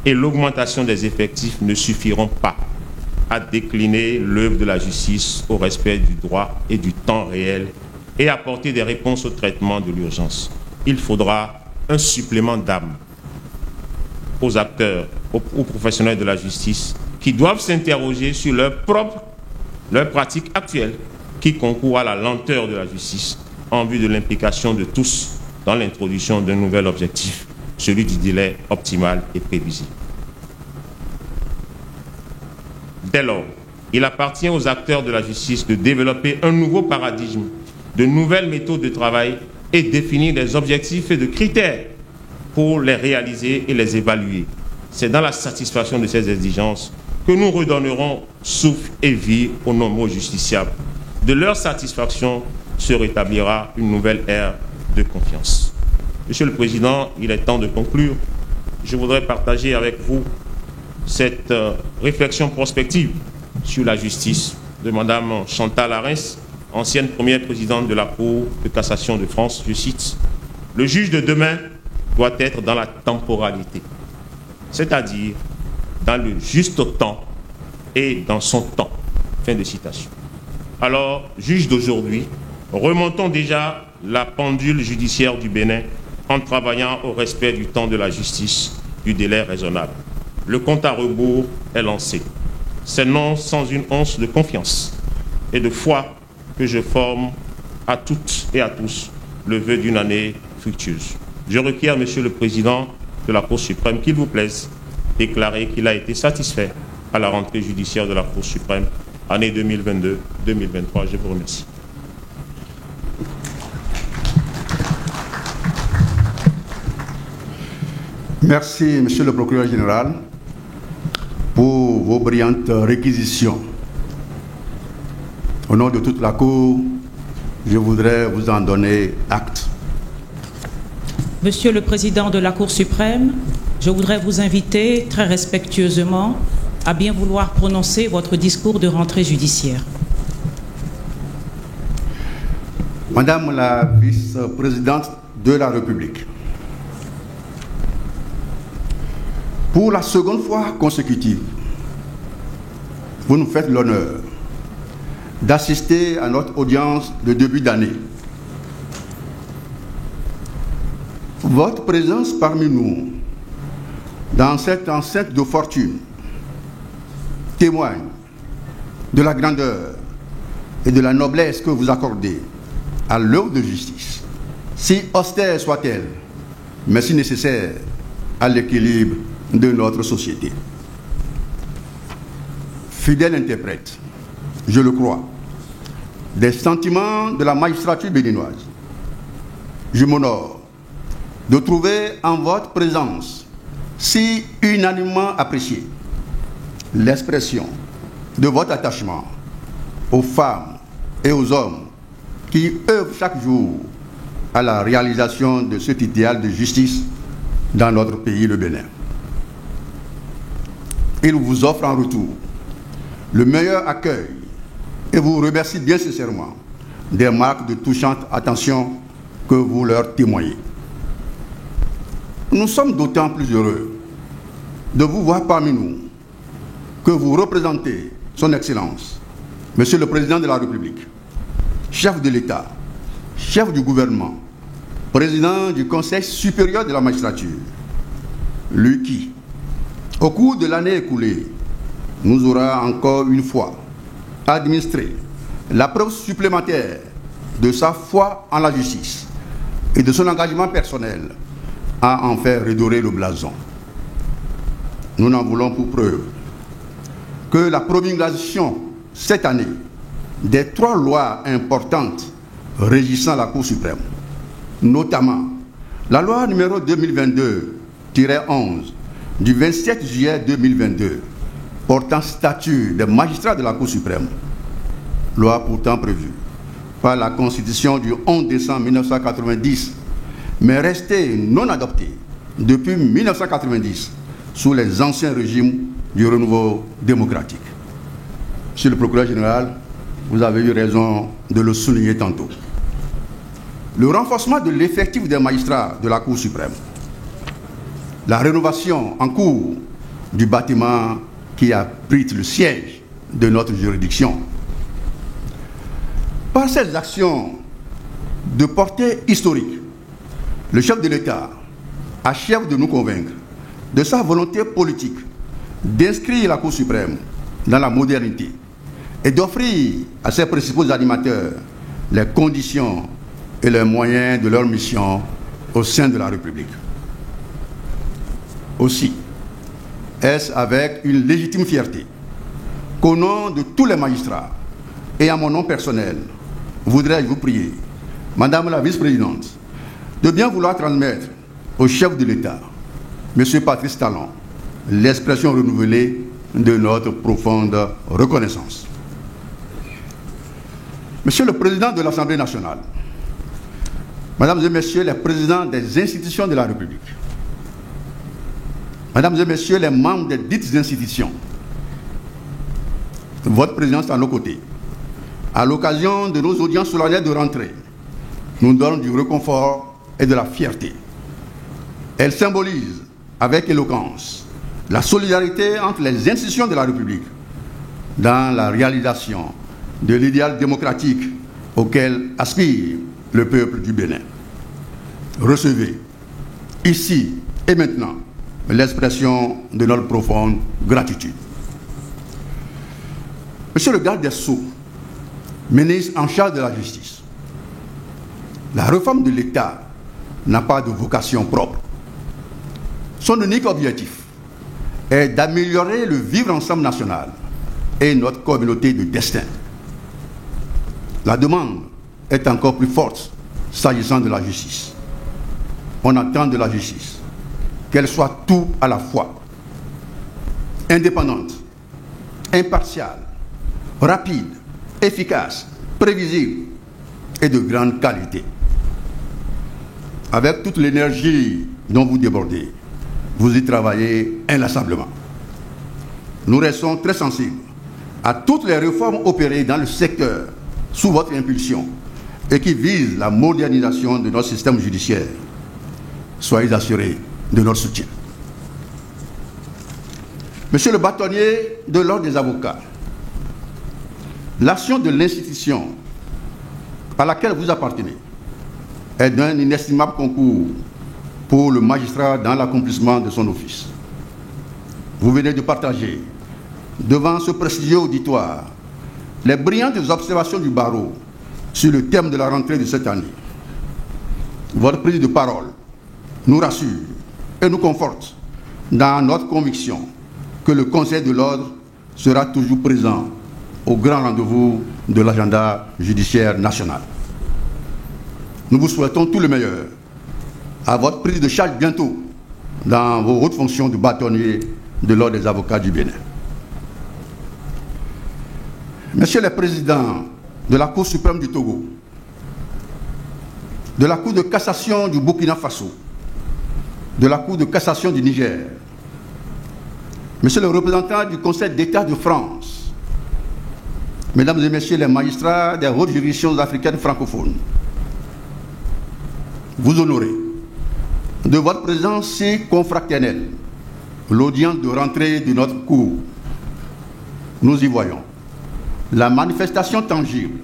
et l'augmentation des effectifs ne suffiront pas à décliner l'œuvre de la justice au respect du droit et du temps réel et apporter des réponses au traitement de l'urgence. Il faudra un supplément d'âme aux acteurs, aux professionnels de la justice qui doivent s'interroger sur leurs pratiques actuelles qui concourent à la lenteur de la justice en vue de l'implication de tous dans l'introduction d'un nouvel objectif, celui du délai optimal et prévisible. Dès lors, il appartient aux acteurs de la justice de développer un nouveau paradigme, de nouvelles méthodes de travail et définir des objectifs et des critères pour les réaliser et les évaluer. C'est dans la satisfaction de ces exigences que nous redonnerons souffle et vie aux nombreux justiciables. De leur satisfaction se rétablira une nouvelle ère de confiance. Monsieur le Président, il est temps de conclure. Je voudrais partager avec vous cette réflexion prospective sur la justice de Madame Chantal Arens, ancienne première présidente de la Cour de cassation de France. Je cite: « Le juge de demain doit être dans la temporalité, c'est-à-dire dans le juste temps et dans son temps. » Fin de citation. Alors, juge d'aujourd'hui, remontons déjà la pendule judiciaire du Bénin en travaillant au respect du temps de la justice, du délai raisonnable. Le compte à rebours est lancé. C'est non sans une once de confiance et de foi que je forme à toutes et à tous le vœu d'une année fructueuse. Je requiers, Monsieur le Président de la Cour suprême, qu'il vous plaise déclarer qu'il a été satisfait à la rentrée judiciaire de la Cour suprême, année 2022-2023. Je vous remercie. Merci, Monsieur le Procureur général, pour vos brillantes réquisitions. Au nom de toute la Cour, je voudrais vous en donner acte. Monsieur le Président de la Cour suprême, je voudrais vous inviter très respectueusement à bien vouloir prononcer votre discours de rentrée judiciaire. Madame la vice-présidente de la République, pour la seconde fois consécutive, vous nous faites l'honneur d'assister à notre audience de début d'année. Votre présence parmi nous, dans cette enceinte de fortune, témoigne de la grandeur et de la noblesse que vous accordez à l'œuvre de justice, si austère soit-elle, mais si nécessaire à l'équilibre de notre société. Fidèle interprète, je le crois, des sentiments de la magistrature béninoise, je m'honore de trouver en votre présence si unanimement appréciée l'expression de votre attachement aux femmes et aux hommes qui œuvrent chaque jour à la réalisation de cet idéal de justice dans notre pays, le Bénin. Il vous offre en retour le meilleur accueil et vous remercie bien sincèrement des marques de touchante attention que vous leur témoignez. Nous sommes d'autant plus heureux de vous voir parmi nous que vous représentez son Excellence, Monsieur le Président de la République, chef de l'État, chef du gouvernement, président du Conseil supérieur de la magistrature, lui qui, au cours de l'année écoulée, nous aura encore une fois administré la preuve supplémentaire de sa foi en la justice et de son engagement personnel à en faire redorer le blason. Nous n'en voulons pour preuve que la promulgation cette année des 3 lois importantes régissant la Cour suprême, notamment la loi numéro 2022-11 du 27 juillet 2022 portant statut des magistrats de la Cour suprême, loi pourtant prévue par la Constitution du 11 décembre 1990, mais restée non adoptée depuis 1990 sous les anciens régimes du renouveau démocratique. Monsieur le procureur général, vous avez eu raison de le souligner tantôt. Le renforcement de l'effectif des magistrats de la Cour suprême, la rénovation en cours du bâtiment qui abrite le siège de notre juridiction. Par ces actions de portée historique, le chef de l'État achève de nous convaincre de sa volonté politique d'inscrire la Cour suprême dans la modernité et d'offrir à ses principaux animateurs les conditions et les moyens de leur mission au sein de la République. Aussi, est-ce avec une légitime fierté qu'au nom de tous les magistrats et à mon nom personnel, voudrais-je vous prier, Madame la vice-présidente, de bien vouloir transmettre au chef de l'État, M. Patrice Talon, l'expression renouvelée de notre profonde reconnaissance. Monsieur le Président de l'Assemblée nationale, Mesdames et Messieurs les présidents des institutions de la République, Mesdames et Messieurs les membres des dites institutions, votre présence à nos côtés, à l'occasion de nos audiences solennelles de rentrée, nous donne du réconfort et de la fierté. Elle symbolise avec éloquence la solidarité entre les institutions de la République dans la réalisation de l'idéal démocratique auquel aspire le peuple du Bénin. Recevez, ici et maintenant, l'expression de notre profonde gratitude. Monsieur le garde des Sceaux, ministre en charge de la justice, la réforme de l'État n'a pas de vocation propre. Son unique objectif est d'améliorer le vivre ensemble national et notre communauté de destin. La demande est encore plus forte s'agissant de la justice. On attend de la justice qu'elle soit tout à la fois, indépendante, impartiale, rapide, efficace, prévisible et de grande qualité. Avec toute l'énergie dont vous débordez, vous y travaillez inlassablement. Nous restons très sensibles à toutes les réformes opérées dans le secteur sous votre impulsion et qui visent la modernisation de notre système judiciaire. Soyez assurés de notre soutien. Monsieur le bâtonnier de l'Ordre des avocats, l'action de l'institution à laquelle vous appartenez est d'un inestimable concours pour le magistrat dans l'accomplissement de son office. Vous venez de partager devant ce prestigieux auditoire les brillantes observations du barreau sur le thème de la rentrée de cette année. Votre prise de parole nous rassure et nous conforte dans notre conviction que le Conseil de l'Ordre sera toujours présent au grand rendez-vous de l'agenda judiciaire national. Nous vous souhaitons tout le meilleur à votre prise de charge bientôt dans vos hautes fonctions de bâtonnier de l'Ordre des avocats du Bénin. Monsieur le Président de la Cour suprême du Togo, de la Cour de cassation du Burkina Faso, de la Cour de cassation du Niger, Monsieur le représentant du Conseil d'État de France, Mesdames et Messieurs les magistrats des hautes juridictions africaines francophones, vous honorez de votre présence si confraternelle l'audience de rentrée de notre Cour. Nous y voyons la manifestation tangible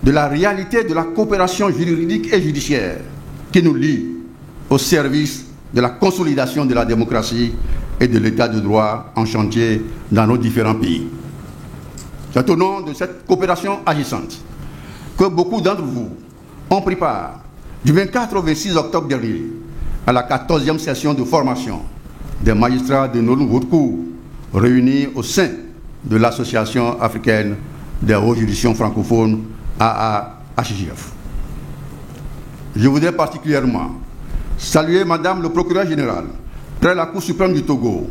de la réalité de la coopération juridique et judiciaire qui nous lie au service de la consolidation de la démocratie et de l'état de droit en chantier dans nos différents pays. C'est au nom de cette coopération agissante que beaucoup d'entre vous ont pris part du 24 au 26 octobre dernier à la 14e session de formation des magistrats de nos hautes cours réunis au sein de l'Association africaine des hautes juridictions francophones AAHJF. Je voudrais particulièrement saluer Madame le procureur général près la Cour suprême du Togo,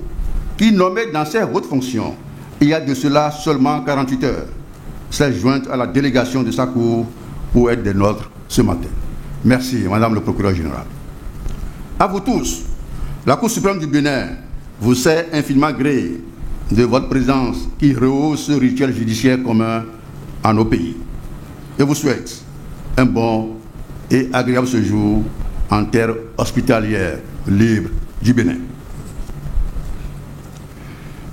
qui, nommée dans ses hautes fonctions, il y a de cela seulement 48 heures, s'est jointe à la délégation de sa Cour pour être des nôtres ce matin. Merci, Madame le procureur général. À vous tous, la Cour suprême du Bénin vous sait infiniment gré de votre présence qui rehausse ce rituel judiciaire commun à nos pays. Et vous souhaite un bon et agréable séjour en terre hospitalière libre du Bénin.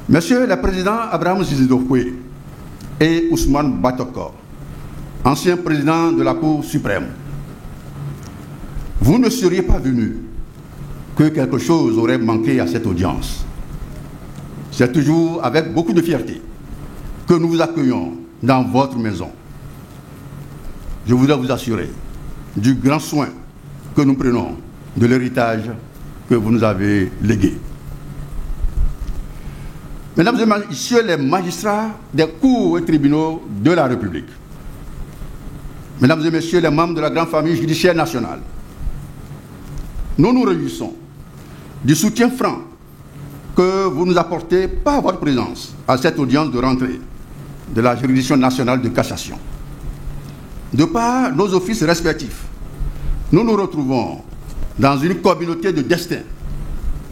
Monsieur le Président Abraham Zizidokwe et Ousmane Batoko, ancien président de la Cour suprême, vous ne seriez pas venus que quelque chose aurait manqué à cette audience. C'est toujours avec beaucoup de fierté que nous vous accueillons dans votre maison. Je voudrais vous assurer du grand soin que nous prenons de l'héritage que vous nous avez légué. Mesdames et Messieurs les magistrats des cours et tribunaux de la République, Mesdames et Messieurs les membres de la grande famille judiciaire nationale, nous nous réjouissons du soutien franc que vous nous apportez par votre présence à cette audience de rentrée de la juridiction nationale de cassation. De par nos offices respectifs, nous nous retrouvons dans une communauté de destin.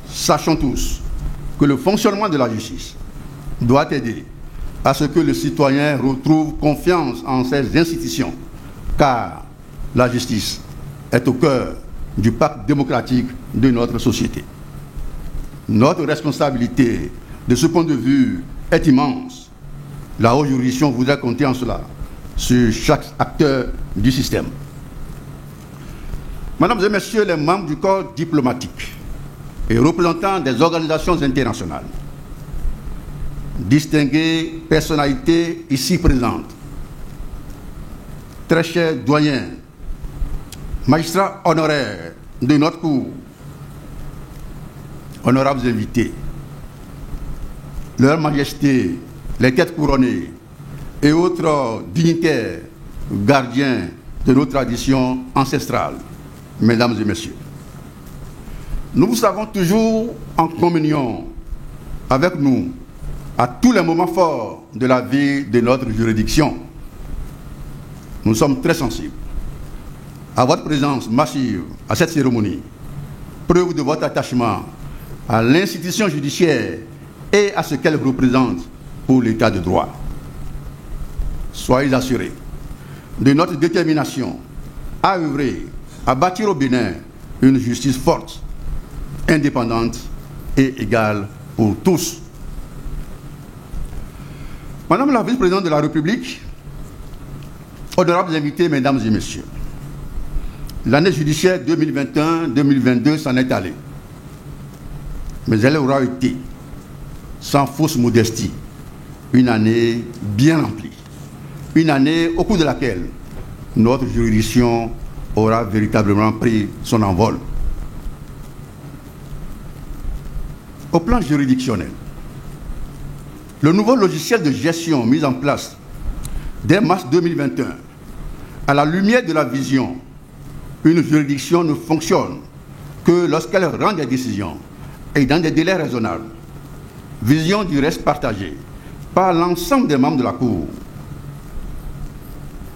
Sachons tous que le fonctionnement de la justice doit aider à ce que le citoyen retrouve confiance en ses institutions, car la justice est au cœur du pacte démocratique de notre société. Notre responsabilité de ce point de vue est immense. La haute juridiction voudrait compter en cela sur chaque acteur du système. Mesdames et Messieurs les membres du corps diplomatique et représentants des organisations internationales, distinguées personnalités ici présentes, très chers doyens, magistrats honoraires de notre Cour, honorables invités, Leur Majesté, les têtes couronnées et autres dignitaires, gardiens de nos traditions ancestrales, Mesdames et Messieurs, nous vous savons toujours en communion avec nous à tous les moments forts de la vie de notre juridiction, nous sommes très sensibles à votre présence massive à cette cérémonie, preuve de votre attachement à l'institution judiciaire et à ce qu'elle représente pour l'état de droit. Soyez assurés de notre détermination à œuvrer, à bâtir au Bénin une justice forte, indépendante et égale pour tous. Madame la vice-présidente de la République, honorables invités, mesdames et messieurs, l'année judiciaire 2021-2022 s'en est allée. Mais elle aura été, sans fausse modestie, une année bien remplie. Une année au cours de laquelle notre juridiction aura véritablement pris son envol. Au plan juridictionnel, le nouveau logiciel de gestion mis en place dès mars 2021, à la lumière de la vision, une juridiction ne fonctionne que lorsqu'elle rend des décisions et dans des délais raisonnables. Vision du reste partagée par l'ensemble des membres de la Cour.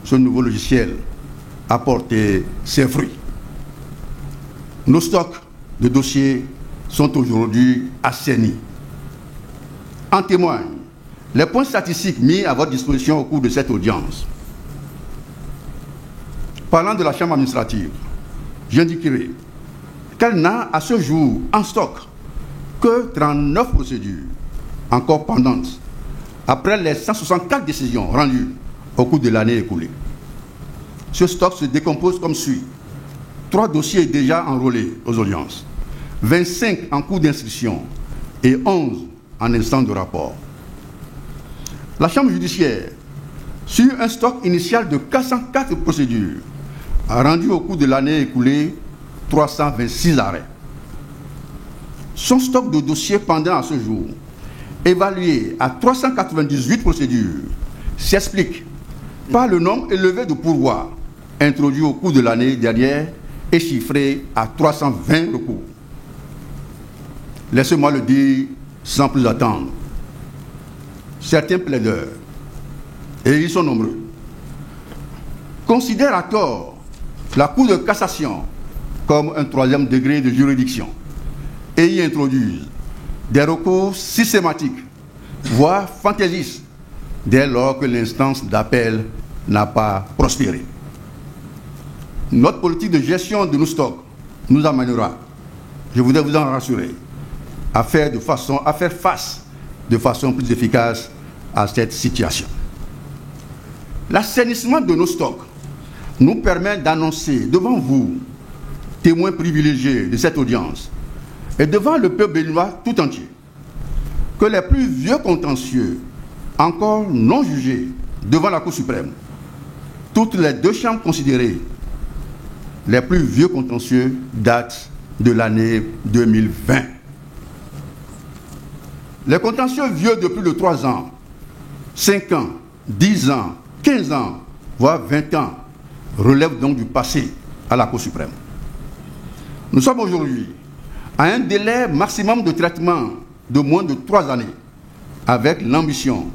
Ce nouveau logiciel a porté ses fruits. Nos stocks de dossiers sont aujourd'hui assainis. En témoignent les points statistiques mis à votre disposition au cours de cette audience. Parlant de la Chambre administrative, j'indiquerai qu'elle n'a à ce jour en stock que 39 procédures encore pendantes après les 164 décisions rendues au cours de l'année écoulée. Ce stock se décompose comme suit. 3 dossiers déjà enrôlés aux audiences, 25 en cours d'instruction et 11 en instance de rapport. La Chambre judiciaire, sur un stock initial de 404 procédures, a rendu au cours de l'année écoulée 326 arrêts. Son stock de dossiers pendant à ce jour, évalué à 398 procédures, s'explique par le nombre élevé de pourvois introduits au cours de l'année dernière et chiffré à 320 recours. Laissez-moi le dire sans plus attendre. Certains plaideurs, et ils sont nombreux, considèrent à tort la Cour de cassation comme un 3e degré de juridiction et y introduisent des recours systématiques, voire fantaisistes, dès lors que l'instance d'appel n'a pas prospéré. Notre politique de gestion de nos stocks nous amènera, je voudrais vous en rassurer, à faire face de façon plus efficace à cette situation. L'assainissement de nos stocks nous permet d'annoncer devant vous, témoins privilégiés de cette audience, et devant le peuple béninois tout entier, que les plus vieux contentieux, encore non jugés devant la Cour suprême, toutes les 2 chambres considérées, les plus vieux contentieux datent de l'année 2020. Les contentieux vieux de plus de 3 ans, 5 ans, 10 ans, 15 ans, voire 20 ans, relèvent donc du passé à la Cour suprême. Nous sommes aujourd'hui à un délai maximum de traitement de moins de 3 années, avec l'ambition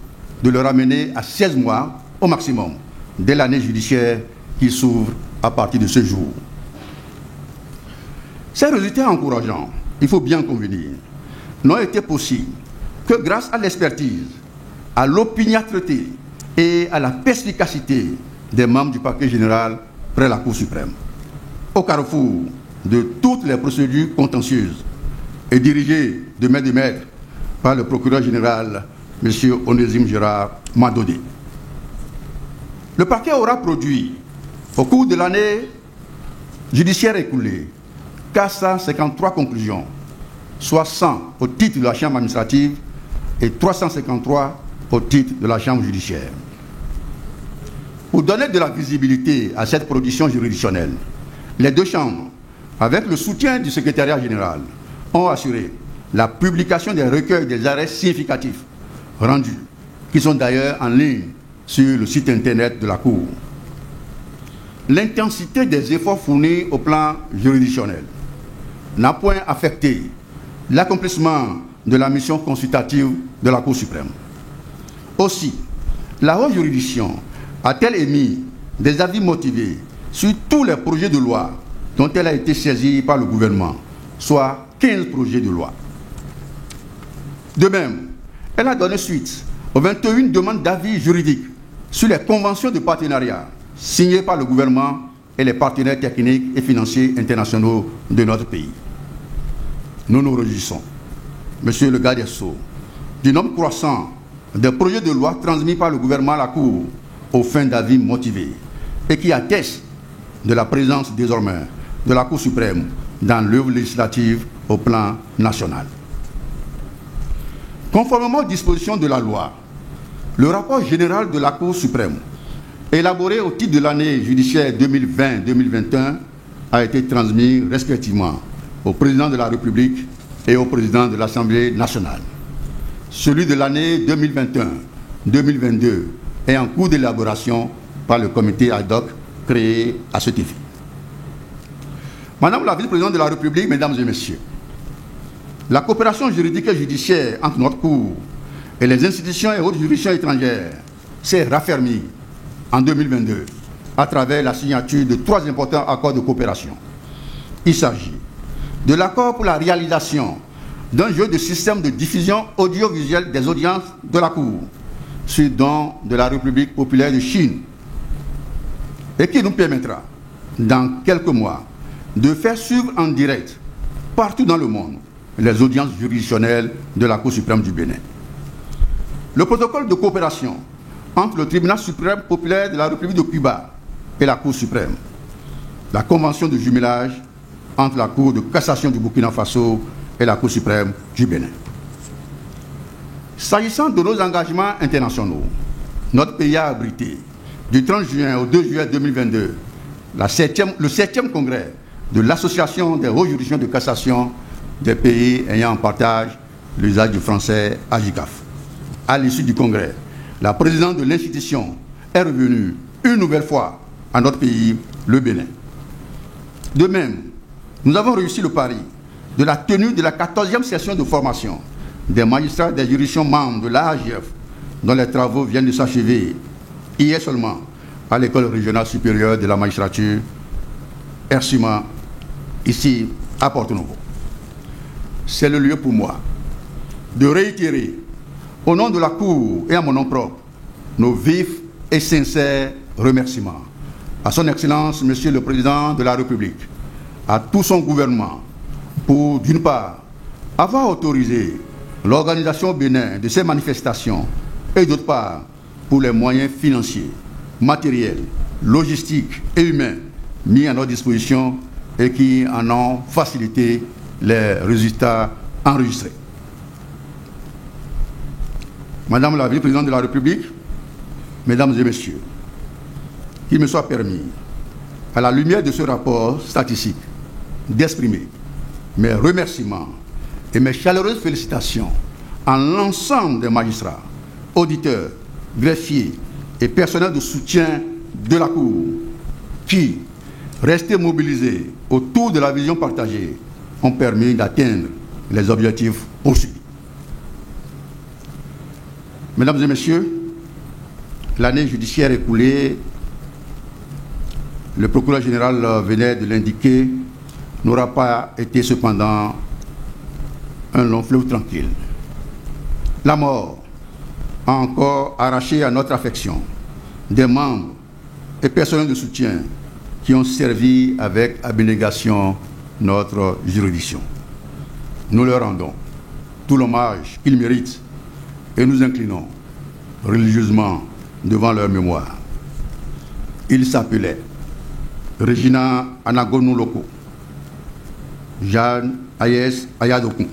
de le ramener à 16 mois au maximum, dès l'année judiciaire qui s'ouvre à partir de ce jour. Ces résultats encourageants, il faut bien convenir, n'ont été possibles que grâce à l'expertise, à l'opiniâtreté et à la perspicacité des membres du parquet général près la Cour suprême, au carrefour de toutes les procédures contentieuses et dirigées de main de maître par le procureur général, M. Onésime Gérard Mandodé. Le parquet aura produit, au cours de l'année judiciaire écoulée, 453 conclusions, soit 100 au titre de la Chambre administrative et 353 au titre de la Chambre judiciaire. Pour donner de la visibilité à cette production juridictionnelle, les 2 chambres, avec le soutien du secrétariat général, ont assuré la publication des recueils des arrêts significatifs rendus, qui sont d'ailleurs en ligne sur le site internet de la Cour. L'intensité des efforts fournis au plan juridictionnel n'a point affecté l'accomplissement de la mission consultative de la Cour suprême. Aussi, la haute juridiction a-t-elle émis des avis motivés sur tous les projets de loi dont elle a été saisie par le gouvernement, soit 15 projets de loi. De même, elle a donné suite aux 21 demandes d'avis juridiques sur les conventions de partenariat signées par le gouvernement et les partenaires techniques et financiers internationaux de notre pays. Nous nous réjouissons, Monsieur le garde des Sceaux, du nombre croissant des projets de loi transmis par le gouvernement à la Cour aux fins d'avis motivés et qui attestent de la présence désormais de la Cour suprême dans l'œuvre législative au plan national. Conformément aux dispositions de la loi, le rapport général de la Cour suprême, élaboré au titre de l'année judiciaire 2020-2021, a été transmis respectivement au président de la République et au président de l'Assemblée nationale. Celui de l'année 2021-2022 est en cours d'élaboration par le comité ad hoc créé à cet effet. Madame la vice-présidente de la République, mesdames et messieurs, la coopération juridique et judiciaire entre notre Cour et les institutions et autres juridictions étrangères s'est raffermie en 2022 à travers la signature de 3 importants accords de coopération. Il s'agit de l'accord pour la réalisation d'un jeu de système de diffusion audiovisuelle des audiences de la Cour sur don de la République populaire de Chine et qui nous permettra, dans quelques mois, de faire suivre en direct, partout dans le monde, les audiences juridictionnelles de la Cour suprême du Bénin. Le protocole de coopération entre le Tribunal suprême populaire de la République de Cuba et la Cour suprême, la convention de jumelage entre la Cour de cassation du Burkina Faso et la Cour suprême du Bénin. S'agissant de nos engagements internationaux, notre pays a abrité, du 30 juin au 2 juillet 2022, le 7e congrès de l'Association des hautes juridictions de cassation des pays ayant en partage l'usage du français AJCAF. À l'issue du congrès, la présidente de l'institution est revenue une nouvelle fois à notre pays, le Bénin. De même, nous avons réussi le pari de la tenue de la 14e session de formation des magistrats des juridictions membres de l'AGF, dont les travaux viennent de s'achever hier seulement à l'École régionale supérieure de la magistrature, RSUMA, ici à Porto-Novo. C'est le lieu pour moi de réitérer, au nom de la Cour et à mon nom propre, nos vifs et sincères remerciements à son Excellence, Monsieur le Président de la République, à tout son gouvernement, pour, d'une part, avoir autorisé l'organisation au Bénin de ces manifestations et, d'autre part, pour les moyens financiers, matériels, logistiques et humains mis à notre disposition et qui en ont facilité les résultats enregistrés. Madame la vice-présidente de la République, mesdames et messieurs, qu'il me soit permis, à la lumière de ce rapport statistique, d'exprimer mes remerciements et mes chaleureuses félicitations à l'ensemble des magistrats, auditeurs, greffiers et personnels de soutien de la Cour qui, restés mobilisés autour de la vision partagée, ont permis d'atteindre les objectifs poursuivis. Mesdames et messieurs, l'année judiciaire écoulée, le procureur général venait de l'indiquer, n'aura pas été cependant un long fleuve tranquille. La mort a encore arraché à notre affection des membres et personnels de soutien qui ont servi avec abnégation notre juridiction. Nous leur rendons tout l'hommage qu'ils méritent et nous inclinons religieusement devant leur mémoire. Ils s'appelaient Regina Anagonou Loko, Jeanne Ayes Ayadokun,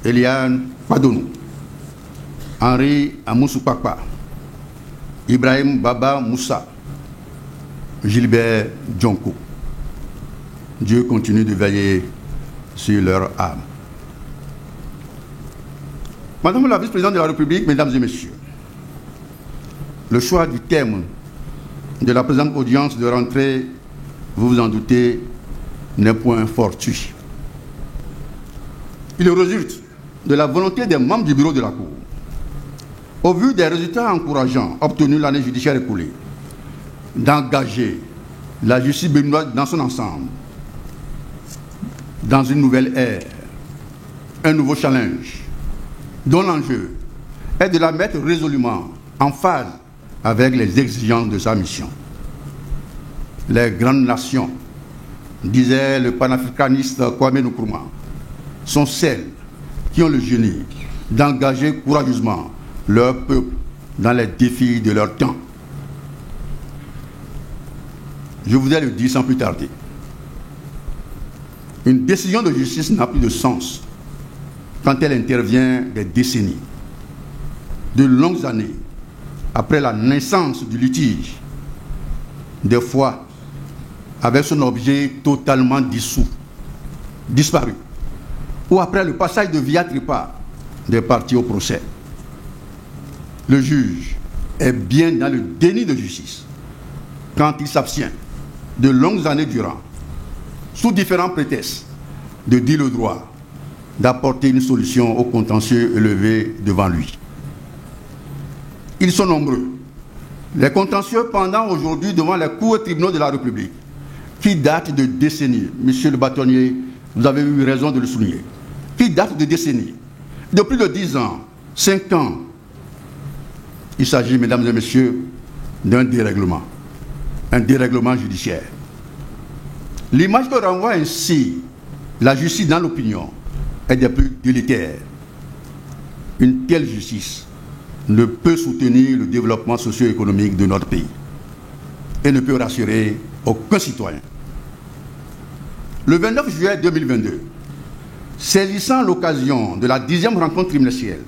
Eliane Padonou, Henri Amoussoupakpa, Ibrahim Baba Moussa, Gilbert Djonko. Dieu continue de veiller sur leur âme. Madame la vice-présidente de la République, mesdames et messieurs, le choix du thème de la présente audience de rentrée, vous vous en doutez, n'est point fortuit. Il résulte de la volonté des membres du bureau de la Cour. Au vu des résultats encourageants obtenus l'année judiciaire écoulée, d'engager la justice béninoise dans son ensemble dans une nouvelle ère, un nouveau challenge, dont l'enjeu est de la mettre résolument en phase avec les exigences de sa mission. Les grandes nations, disait le panafricaniste Kwame Nkrumah, sont celles qui ont le génie d'engager courageusement leur peuple dans les défis de leur temps. Je voudrais le dire sans plus tarder. Une décision de justice n'a plus de sens quand elle intervient des décennies, de longues années après la naissance du litige, des fois avec son objet totalement dissous, disparu, ou après le passage de via tripa des parties au procès. Le juge est bien dans le déni de justice quand il s'abstient de longues années durant, sous différents prétextes, de dire le droit, d'apporter une solution aux contentieux élevés devant lui. Ils sont nombreux, les contentieux pendant aujourd'hui devant les cours et tribunaux de la République, qui datent de décennies. Monsieur le bâtonnier, vous avez eu raison de le souligner, qui datent de décennies, de plus de 10 ans, 5 ans. Il s'agit, mesdames et messieurs, d'un dérèglement judiciaire. L'image que renvoie ainsi la justice dans l'opinion est des plus délétères. Une telle justice ne peut soutenir le développement socio-économique de notre pays et ne peut rassurer aucun citoyen. Le 29 juillet 2022, saisissant l'occasion de la 10e rencontre trimestrielle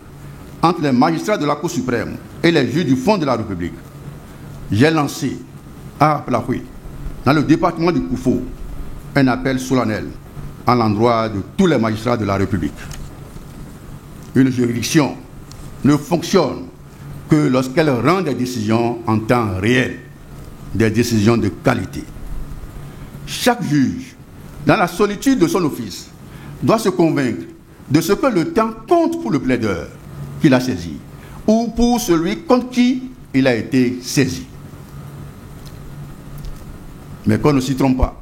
entre les magistrats de la Cour suprême et les juges du Fonds de la République, j'ai lancé à Plaoué, dans le département du Koufo, un appel solennel à l'endroit de tous les magistrats de la République. Une juridiction ne fonctionne que lorsqu'elle rend des décisions en temps réel, des décisions de qualité. Chaque juge, dans la solitude de son office, doit se convaincre de ce que le temps compte pour le plaideur qu'il a saisi ou pour celui contre qui il a été saisi. Mais qu'on ne s'y trompe pas.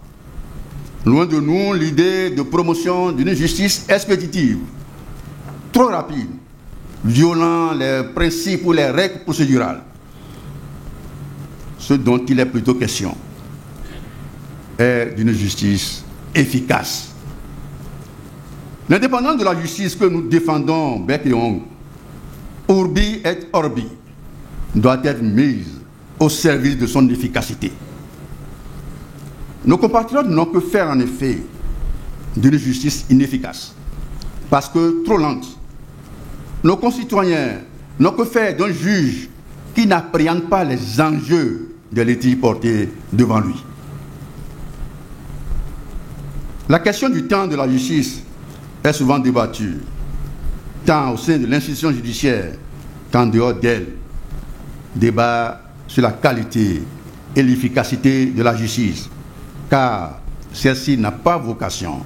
Loin de nous l'idée de promotion d'une justice expéditive, trop rapide, violant les principes ou les règles procédurales. Ce dont il est plutôt question est d'une justice efficace. L'indépendance de la justice que nous défendons bec et ongle, urbi et orbi, doit être mise au service de son efficacité. Nos compatriotes n'ont que faire en effet d'une justice inefficace, parce que trop lente. Nos concitoyens n'ont que faire d'un juge qui n'appréhende pas les enjeux de litige portés devant lui. La question du temps de la justice est souvent débattue, tant au sein de l'institution judiciaire qu'en dehors d'elle. Débat sur la qualité et l'efficacité de la justice, car celle-ci n'a pas vocation,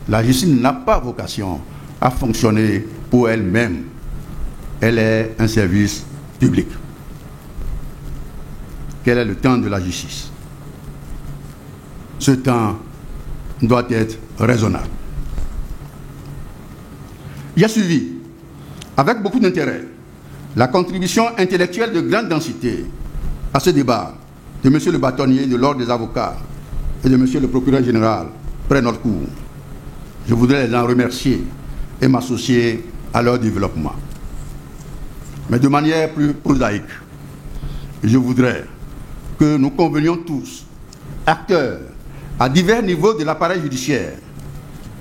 la justice n'a pas vocation à fonctionner pour elle-même. Elle est un service public. Quel est le temps de la justice? Ce temps doit être raisonnable. J'ai suivi, avec beaucoup d'intérêt, la contribution intellectuelle de grande densité à ce débat de M. le bâtonnier de l'Ordre des avocats et de M. le procureur général près notre cour. Je voudrais les en remercier et m'associer à leur développement. Mais de manière plus prosaïque, je voudrais que nous convenions tous, acteurs à divers niveaux de l'appareil judiciaire,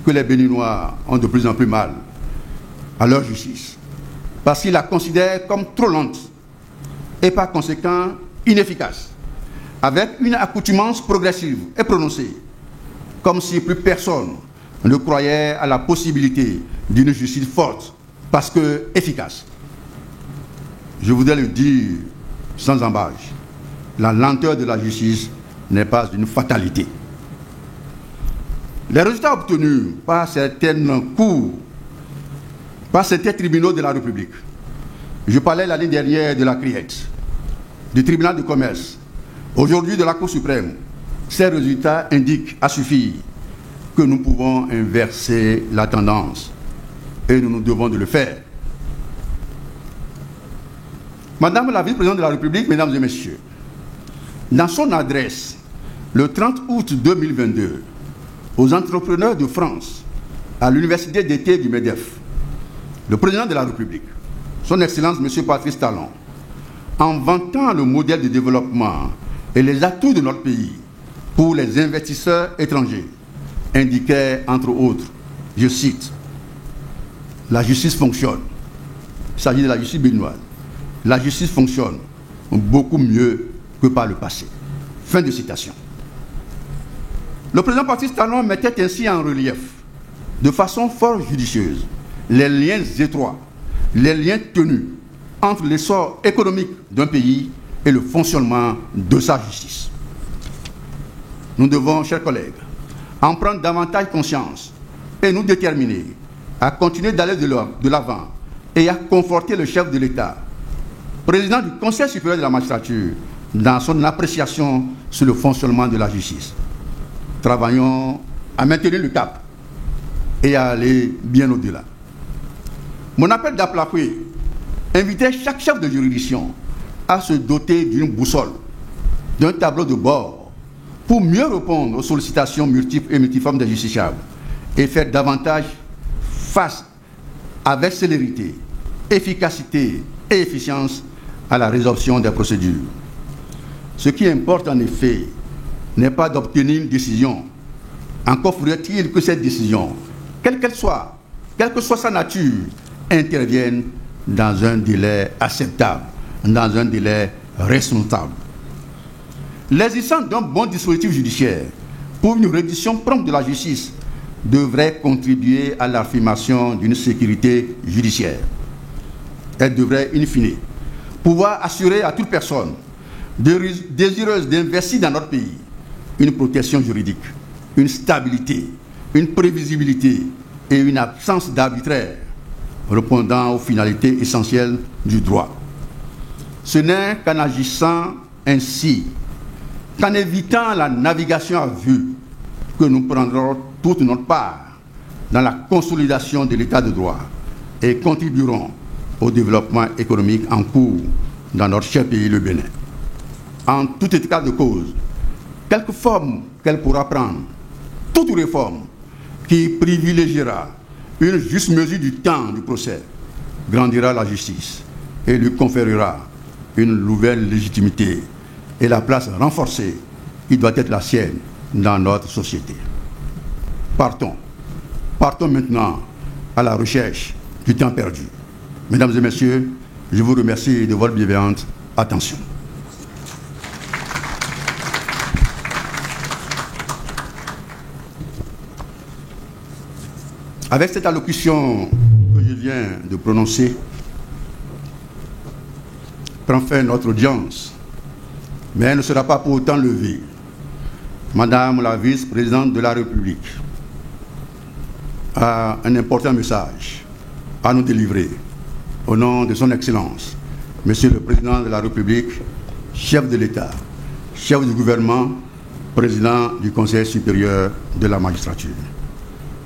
que les Béninois ont de plus en plus mal à leur justice, parce qu'ils la considèrent comme trop lente et par conséquent inefficace, avec une accoutumance progressive et prononcée, comme si plus personne ne croyait à la possibilité d'une justice forte, parce que efficace. Je voudrais le dire sans embâche, la lenteur de la justice n'est pas une fatalité. Les résultats obtenus par certaines cours, par certains tribunaux de la République, je parlais l'année dernière de la CRIET, du tribunal de commerce, Aujourd'hui, de la Cour suprême, ces résultats indiquent à suffire que nous pouvons inverser la tendance et nous nous devons de le faire. Madame la vice-présidente de la République, mesdames et messieurs, dans son adresse le 30 août 2022 aux entrepreneurs de France à l'université d'été du MEDEF, le président de la République, son Excellence M. Patrice Talon, en vantant le modèle de développement et les atouts de notre pays pour les investisseurs étrangers, indiquait entre autres, je cite, « La justice fonctionne ». Il s'agit de la justice béninoise. La justice fonctionne beaucoup mieux que par le passé. Fin de citation. Le président Patrice Talon mettait ainsi en relief, de façon fort judicieuse, les liens étroits, les liens tenus entre l'essor économique d'un pays et le fonctionnement de sa justice. Nous devons, chers collègues, en prendre davantage conscience et nous déterminer à continuer d'aller de l'avant et à conforter le chef de l'État, président du Conseil supérieur de la magistrature, dans son appréciation sur le fonctionnement de la justice. Travaillons à maintenir le cap et à aller bien au-delà. Mon appel d'appui invitait chaque chef de juridiction à se doter d'une boussole, d'un tableau de bord, pour mieux répondre aux sollicitations multiples et multiformes des justiciables et faire davantage face avec célérité, efficacité et efficience à la résolution des procédures. Ce qui importe en effet n'est pas d'obtenir une décision. Encore faudrait-il que cette décision, quelle que soit sa nature, intervienne dans un délai acceptable, dans un délai responsable. L'existence d'un bon dispositif judiciaire pour une reddition prompte de la justice devrait contribuer à l'affirmation d'une sécurité judiciaire. Elle devrait, in fine, pouvoir assurer à toute personne désireuse d'investir dans notre pays une protection juridique, une stabilité, une prévisibilité et une absence d'arbitraire répondant aux finalités essentielles du droit. Ce n'est qu'en agissant ainsi, qu'en évitant la navigation à vue, que nous prendrons toute notre part dans la consolidation de l'état de droit et contribuerons au développement économique en cours dans notre cher pays, le Bénin. En tout état de cause, quelque forme qu'elle pourra prendre, toute réforme qui privilégiera une juste mesure du temps du procès grandira la justice et lui conférera une nouvelle légitimité et la place renforcée qui doit être la sienne dans notre société. Partons maintenant à la recherche du temps perdu. Mesdames et messieurs, je vous remercie de votre bienveillante attention. Avec cette allocution que je viens de prononcer, prend fin notre audience, mais elle ne sera pas pour autant levée. Madame la vice-présidente de la République a un important message à nous délivrer au nom de son Excellence, Monsieur le Président de la République, chef de l'État, chef du gouvernement, président du Conseil supérieur de la magistrature.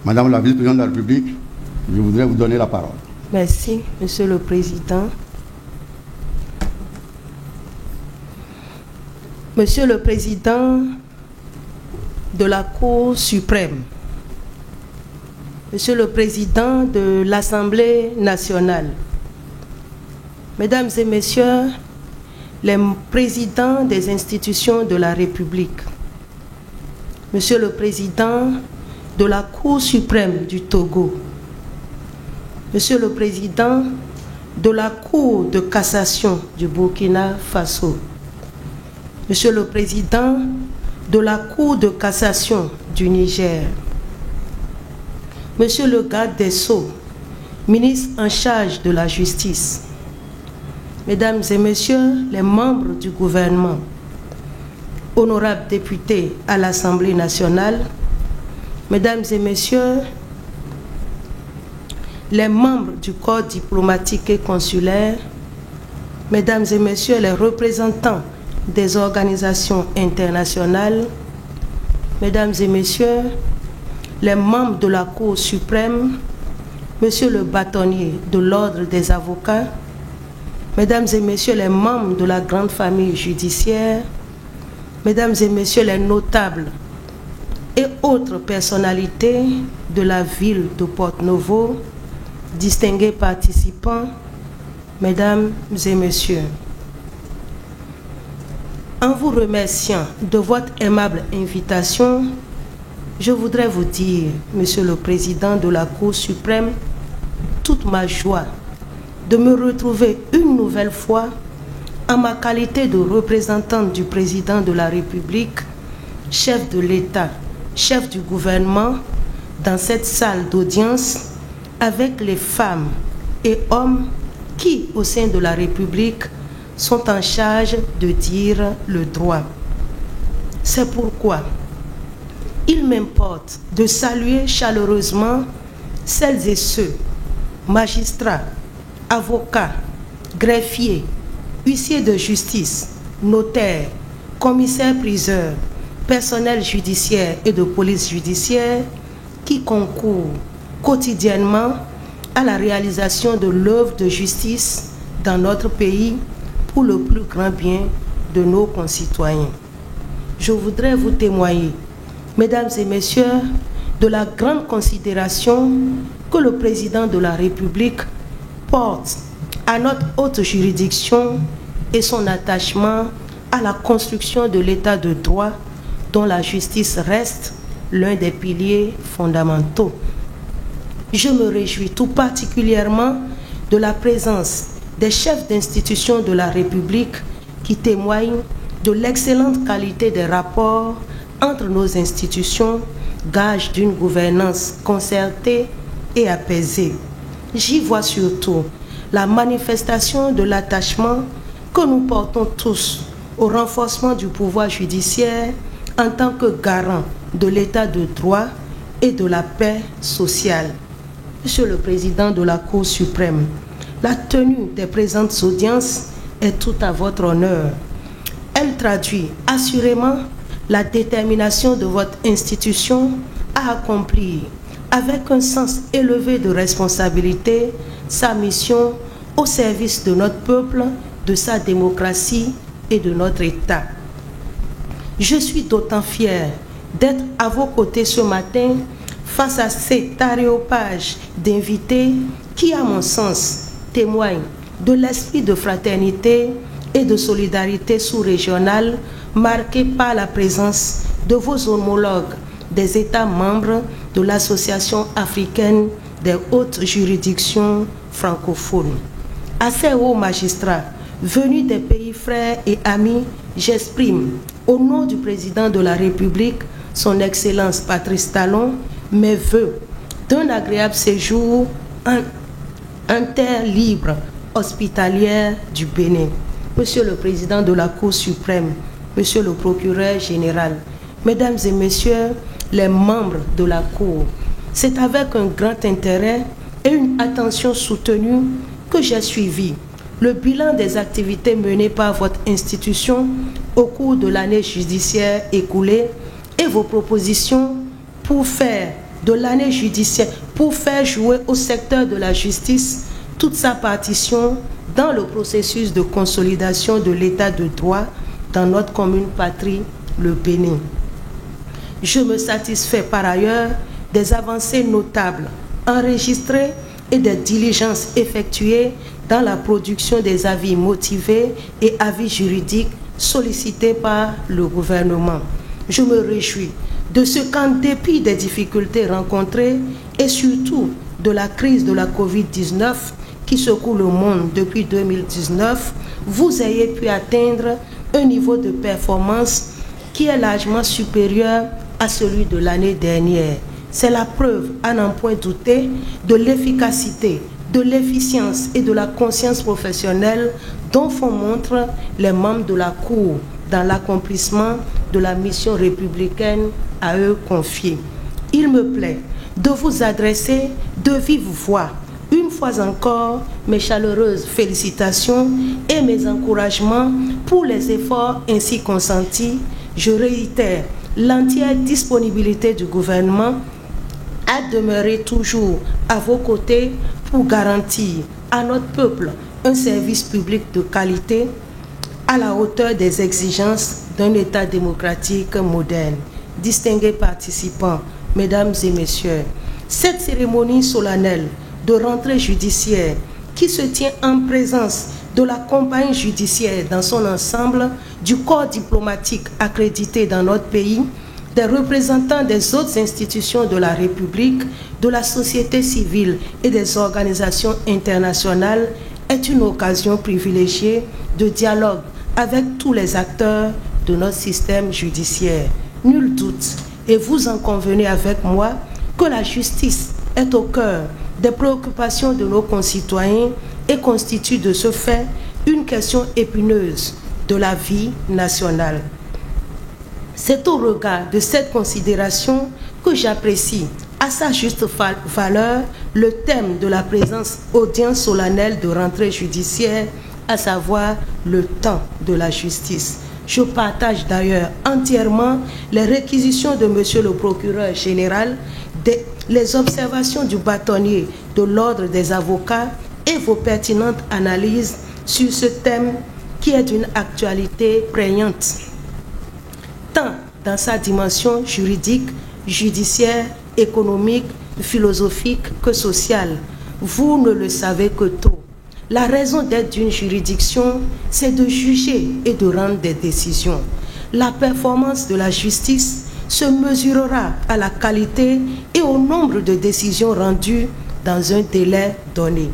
Madame la vice-présidente de la République, je voudrais vous donner la parole. Merci, Monsieur le Président. Monsieur le Président de la Cour suprême, Monsieur le Président de l'Assemblée nationale, Mesdames et Messieurs les présidents des institutions de la République, Monsieur le Président de la Cour suprême du Togo, Monsieur le Président de la Cour de cassation du Burkina Faso, Monsieur le Président de la Cour de cassation du Niger, Monsieur le garde des Sceaux, ministre en charge de la justice, Mesdames et Messieurs les membres du gouvernement, honorables députés à l'Assemblée nationale, Mesdames et Messieurs les membres du corps diplomatique et consulaire, Mesdames et Messieurs les représentants des organisations internationales, Mesdames et Messieurs, les membres de la Cour suprême, Monsieur le bâtonnier de l'Ordre des avocats, Mesdames et Messieurs les membres de la grande famille judiciaire, Mesdames et Messieurs les notables et autres personnalités de la ville de Porto-Novo, distingués participants, Mesdames et Messieurs, en vous remerciant de votre aimable invitation, je voudrais vous dire, Monsieur le Président de la Cour suprême, toute ma joie de me retrouver une nouvelle fois en ma qualité de représentante du Président de la République, chef de l'État, chef du gouvernement, dans cette salle d'audience avec les femmes et hommes qui, au sein de la République, sont en charge de dire le droit. C'est pourquoi il m'importe de saluer chaleureusement celles et ceux, magistrats, avocats, greffiers, huissiers de justice, notaires, commissaires-priseurs, personnel judiciaire et de police judiciaire qui concourent quotidiennement à la réalisation de l'œuvre de justice dans notre pays pour le plus grand bien de nos concitoyens. Je voudrais vous témoigner, Mesdames et Messieurs, de la grande considération que le Président de la République porte à notre haute juridiction et son attachement à la construction de l'État de droit dont la justice reste l'un des piliers fondamentaux. Je me réjouis tout particulièrement de la présence des chefs d'institutions de la République qui témoignent de l'excellente qualité des rapports entre nos institutions, gage d'une gouvernance concertée et apaisée. J'y vois surtout la manifestation de l'attachement que nous portons tous au renforcement du pouvoir judiciaire en tant que garant de l'état de droit et de la paix sociale. Monsieur le Président de la Cour suprême, la tenue des présentes audiences est tout à votre honneur. Elle traduit assurément la détermination de votre institution à accomplir avec un sens élevé de responsabilité sa mission au service de notre peuple, de sa démocratie et de notre État. Je suis d'autant fier d'être à vos côtés ce matin face à cet aréopage d'invités qui, à mon sens, témoignent de l'esprit de fraternité et de solidarité sous-régionale marqué par la présence de vos homologues des États membres de l'Association africaine des hautes juridictions francophones. À ces hauts magistrats venus des pays frères et amis, j'exprime au nom du Président de la République, son Excellence Patrice Talon, mes vœux d'un agréable séjour en terre libre hospitalière du Bénin. Monsieur le Président de la Cour suprême, Monsieur le Procureur général, Mesdames et Messieurs les membres de la Cour, c'est avec un grand intérêt et une attention soutenue que j'ai suivi le bilan des activités menées par votre institution au cours de l'année judiciaire écoulée et vos propositions pour faire de l'année judiciaire, pour faire jouer au secteur de la justice toute sa partition dans le processus de consolidation de l'état de droit dans notre commune patrie, le Bénin. Je me satisfais par ailleurs des avancées notables enregistrées et des diligences effectuées dans la production des avis motivés et avis juridiques sollicités par le gouvernement. Je me réjouis de ce qu'en dépit des difficultés rencontrées et surtout de la crise de la Covid-19 qui secoue le monde depuis 2019, vous ayez pu atteindre un niveau de performance qui est largement supérieur à celui de l'année dernière. C'est la preuve, à n'en point douter, de l'efficacité, de l'efficience et de la conscience professionnelle dont font montre les membres de la Cour dans l'accomplissement de la mission républicaine à eux confiée. Il me plaît de vous adresser de vive voix, une fois fois encore mes chaleureuses félicitations et mes encouragements pour les efforts ainsi consentis. Je réitère l'entière disponibilité du gouvernement à demeurer toujours à vos côtés pour garantir à notre peuple un service public de qualité à la hauteur des exigences d'un État démocratique moderne. Distingués participants, mesdames et messieurs, cette cérémonie solennelle de rentrée judiciaire qui se tient en présence de la compagnie judiciaire dans son ensemble, du corps diplomatique accrédité dans notre pays, des représentants des autres institutions de la République, de la société civile et des organisations internationales est une occasion privilégiée de dialogue avec tous les acteurs de notre système judiciaire. Nul doute, et vous en convenez avec moi, que la justice est au cœur des préoccupations de nos concitoyens et constitue de ce fait une question épineuse de la vie nationale. C'est au regard de cette considération que j'apprécie à sa juste valeur le thème de la présente audience solennelle de rentrée judiciaire, à savoir le temps de la justice. Je partage d'ailleurs entièrement les réquisitions de Monsieur le procureur général, les observations du bâtonnier de l'ordre des avocats et vos pertinentes analyses sur ce thème qui est d'une actualité prégnante, tant dans sa dimension juridique, judiciaire, économique, philosophique que sociale. Vous ne le savez que trop. La raison d'être d'une juridiction, c'est de juger et de rendre des décisions. La performance de la justice se mesurera à la qualité et au nombre de décisions rendues dans un délai donné.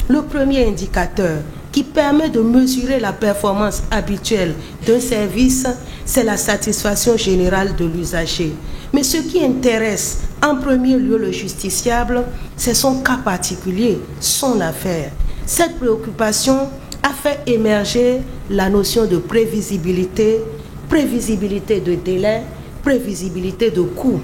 Le premier indicateur qui permet de mesurer la performance habituelle d'un service, c'est la satisfaction générale de l'usager. Mais ce qui intéresse en premier lieu le justiciable, c'est son cas particulier, son affaire. Cette préoccupation a fait émerger la notion de prévisibilité, prévisibilité de délai, prévisibilité de coût.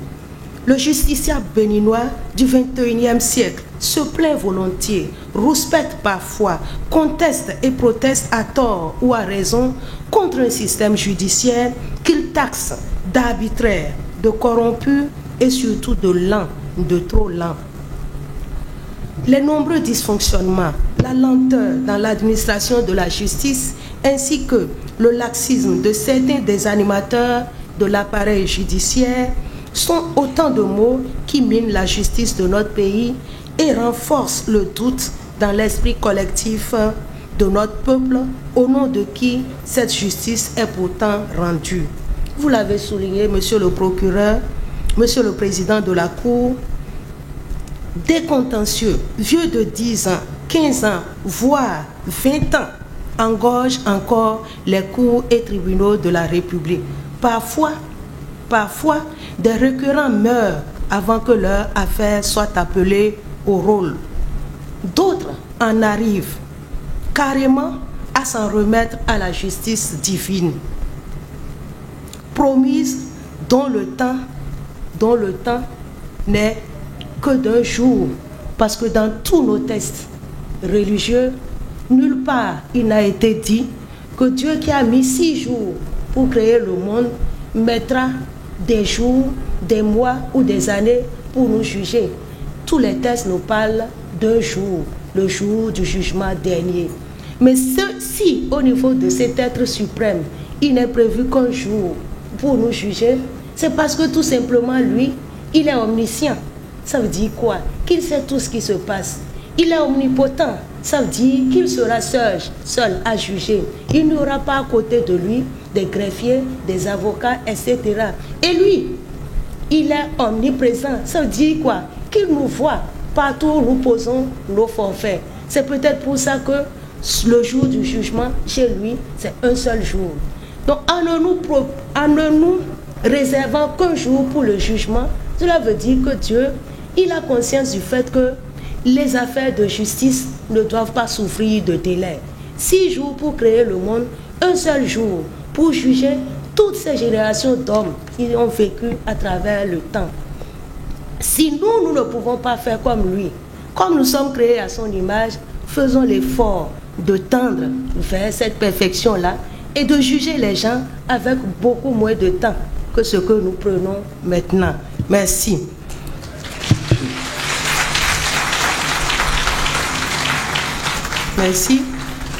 Le justiciable béninois du XXIe siècle se plaint volontiers, rouspète parfois, conteste et proteste à tort ou à raison contre un système judiciaire qu'il taxe d'arbitraire, de corrompu et surtout de lent, de trop lent. Les nombreux dysfonctionnements, la lenteur dans l'administration de la justice ainsi que le laxisme de certains des animateurs de l'appareil judiciaire sont autant de mots qui minent la justice de notre pays et renforcent le doute dans l'esprit collectif de notre peuple, au nom de qui cette justice est pourtant rendue. Vous l'avez souligné, Monsieur le procureur, Monsieur le président de la Cour, des contentieux vieux de 10 ans, 15 ans, voire 20 ans, engorgent encore les cours et tribunaux de la République. Parfois, des requérants meurent avant que leur affaire soit appelée au rôle. D'autres en arrivent carrément à s'en remettre à la justice divine, promise dont le temps n'est que d'un jour, parce que dans tous nos textes religieux, nulle part il n'a été dit que Dieu qui a mis 6 jours pour créer le monde mettra des jours, des mois ou des années pour nous juger. Tous les textes nous parlent d'un jour, le jour du jugement dernier. Mais si au niveau de cet être suprême, il n'est prévu qu'un jour pour nous juger, c'est parce que tout simplement lui, il est omniscient. Ça veut dire quoi? Qu'il sait tout ce qui se passe. Il est omnipotent. Ça veut dire qu'il sera seul à juger. Il n'y aura pas à côté de lui des greffiers, des avocats, etc. Et lui, il est omniprésent. Ça veut dire quoi? Qu'il nous voit partout où nous posons nos forfaits. C'est peut-être pour ça que le jour du jugement, chez lui, c'est un seul jour. Donc, en ne nous réservant qu'un jour pour le jugement, cela veut dire que Dieu, il a conscience du fait que les affaires de justice ne doivent pas souffrir de délai. 6 jours pour créer le monde, un seul jour pour juger toutes ces générations d'hommes qui ont vécu à travers le temps. Si nous ne pouvons pas faire comme lui, Comme nous sommes créés à son image, faisons l'effort de tendre vers cette perfection-là et de juger les gens avec beaucoup moins de temps que ce que nous prenons maintenant. Merci. Merci.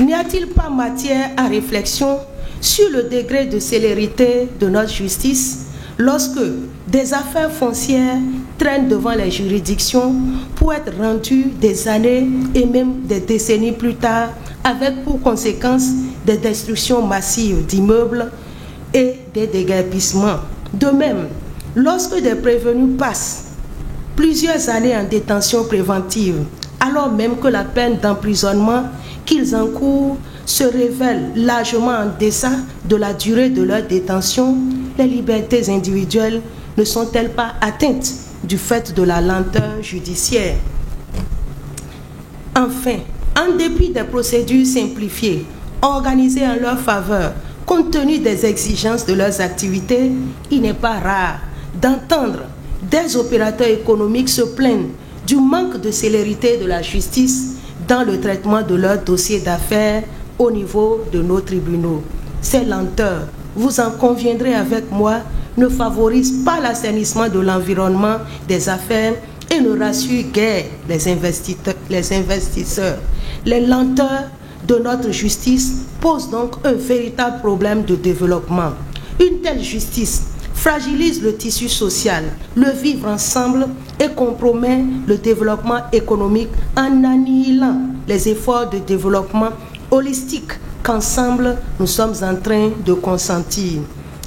N'y a-t-il pas matière à réflexion sur le degré de célérité de notre justice lorsque des affaires foncières traînent devant les juridictions pour être rendues des années et même des décennies plus tard, avec pour conséquence des destructions massives d'immeubles et des déguerpissements. De même, lorsque des prévenus passent plusieurs années en détention préventive, alors même que la peine d'emprisonnement qu'ils encourent se révèle largement en deçà de la durée de leur détention, les libertés individuelles ne sont-elles pas atteintes du fait de la lenteur judiciaire? Enfin, en dépit des procédures simplifiées, organisées en leur faveur, compte tenu des exigences de leurs activités, il n'est pas rare d'entendre des opérateurs économiques se plaindre du manque de célérité de la justice dans le traitement de leurs dossiers d'affaires au niveau de nos tribunaux. Ces lenteurs, vous en conviendrez avec moi, ne favorisent pas l'assainissement de l'environnement des affaires et ne rassurent guère les investisseurs. Les lenteurs de notre justice posent donc un véritable problème de développement. Une telle justice fragilise le tissu social, le vivre ensemble et compromet le développement économique en annihilant les efforts de développement holistique qu'ensemble nous sommes en train de consentir.